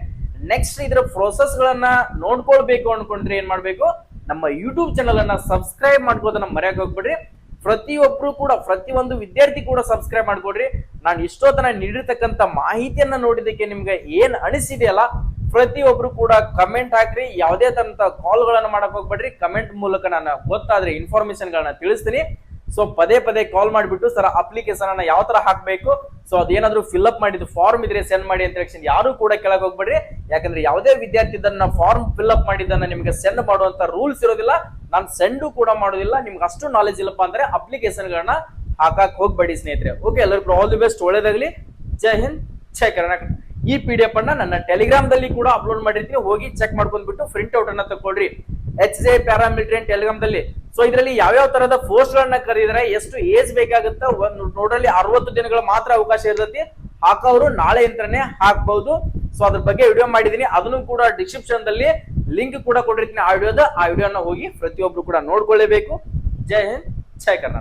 ನೆಕ್ಸ್ಟ್ ಇದರ ಪ್ರೋಸೆಸ್ ಗಳನ್ನ ನೋಡ್ಕೊಳ್ಬೇಕು ಅನ್ಕೊಂಡ್ರೆ ಏನ್ ಮಾಡ್ಬೇಕು, ನಮ್ಮ ಯೂಟ್ಯೂಬ್ ಚಾನಲ್ ಅನ್ನ ಸಬ್ಸ್ಕ್ರೈಬ್ ಮಾಡ್ಕೋದನ್ನ ಮರೆಯಕ್ಕೆ ಹೋಗ್ಬಿಡ್ರಿ. ಪ್ರತಿಯೊಬ್ರು ಕೂಡ ಪ್ರತಿಯೊಂದು ವಿದ್ಯಾರ್ಥಿ ಕೂಡ ಸಬ್ಸ್ಕ್ರೈಬ್ ಮಾಡ್ಕೊಡ್ರಿ. ನಾನು ಇಷ್ಟೊತ್ತನ ನೀಡಿರ್ತಕ್ಕಂಥ ಮಾಹಿತಿಯನ್ನ ನೋಡಿದಕ್ಕೆ ನಿಮ್ಗೆ ಏನ್ ಅನಿಸಿದೆಯಲ್ಲ ಪ್ರತಿಯೊಬ್ರು ಕೂಡ ಕಮೆಂಟ್ ಹಾಕ್ರಿ. ಯಾವುದೇ ತರಂತ ಕಾಲ್ ಗಳನ್ನ ಮಾಡಕ್ ಹೋಗ್ಬೇಡ್ರಿ. ಕಮೆಂಟ್ ಮೂಲಕ ನಾನು ಗೊತ್ತಾದ್ರೆ ಇನ್ಫಾರ್ಮೇಶನ್ ಗಳನ್ನ ತಿಳಿಸ್ತೀನಿ. ಸೊ ಪದೇ ಕಾಲ್ ಮಾಡಿಬಿಟ್ಟು ಸರ್ ಅಪ್ಲಿಕೇಶನ್ ಅನ್ನ ಯಾವ ತರ ಹಾಕ್ಬೇಕು, ಸೊ ಅದೇನಾದ್ರೂ ಫಿಲ್ಅಪ್ ಮಾಡಿದ್ದು ಫಾರ್ಮ್ ಇದ್ರೆ ಸೆಂಡ್ ಮಾಡಿ ಅಂತ ಹೇಳಿ ಯಾರು ಕೂಡ ಕೆಳಗೆ ಹೋಗ್ಬೇಡ್ರಿ. ಯಾಕಂದ್ರೆ ಯಾವುದೇ ವಿದ್ಯಾರ್ಥಿ ಇದನ್ನ ಫಾರ್ಮ್ ಫಿಲ್ಅಪ್ ಮಾಡಿದ್ದನ್ನ ನಿಮ್ಗೆ ಸೆಂಡ್ ಮಾಡುವಂತ ರೂಲ್ಸ್ ಇರೋದಿಲ್ಲ. ನಾನು ಸೆಂಡು ಕೂಡ ಮಾಡೋದಿಲ್ಲ. ನಿಮ್ಗೆ ಅಷ್ಟು ನಾಲೆಜ್ ಇಲ್ಲಪ್ಪ ಅಂದ್ರೆ ಅಪ್ಲಿಕೇಶನ್ ಗಳನ್ನ ಹಾಕಕ್ ಹೋಗ್ಬೇಡಿ ಸ್ನೇಹಿತರೆ. ಓಕೆ, ಎಲ್ಲರಿಗೂ ಆಲ್ ದಿ ಬೆಸ್ಟ್, ಒಳ್ಳೇದಾಗ್ಲಿ. ಜೈ ಹಿಂದ್, ಜೈ ಕರ್ನಾಟಕ. ಈ PDF ಅನ್ನ ನನ್ನ ಟೆಲಿಗ್ರಾಮ್ ದಲ್ಲಿ ಕೂಡ ಅಪ್ಲೋಡ್ ಮಾಡಿರ್ತೀನಿ. ಹೋಗಿ ಚೆಕ್ ಮಾಡ್ಕೊಂಡ್ಬಿಟ್ಟು ಪ್ರಿಂಟ್ ಔಟ್ ಅನ್ನ ತಗೊಳ್ರಿ. HJ ಪ್ಯಾರಾಮಿಲಿಟರಿ ಟೆಲಿಗ್ರಾಮ್ ದಲ್ಲಿ. ಸೊ ಇದರಲ್ಲಿ ಯಾವ ತರದ ಪೋಸ್ಟ್ ಗಳನ್ನ ಕರೀದ್ರೆ ಎಷ್ಟು ಏಜ್ ಬೇಕಾಗುತ್ತೆ, ನೋಡ್ರಲ್ಲಿ 60 ದಿನಗಳ ಮಾತ್ರ ಅವಕಾಶ ಇರ್ತೈತಿ. ಹಾಕೋರು ನಾಳೆಯಿಂದನೇ ಹಾಕ್ಬಹುದು. ಸೊ ಅದ್ರ ಬಗ್ಗೆ ವಿಡಿಯೋ ಮಾಡಿದೀನಿ, ಅದನ್ನು ಕೂಡ ಡಿಸ್ಕ್ರಿಪ್ಷನ್ ದಲ್ಲಿ ಲಿಂಕ್ ಕೂಡ ಕೊಟ್ಟಿರ್ತೀನಿ ಆ ವಿಡಿಯೋನ ಹೋಗಿ ಪ್ರತಿಯೊಬ್ರು ಕೂಡ ನೋಡ್ಕೊಳ್ಳೇಬೇಕು. ಜೈ ಹಿಂದ್, ಜೈ ಕರ್ನಾಟಕ.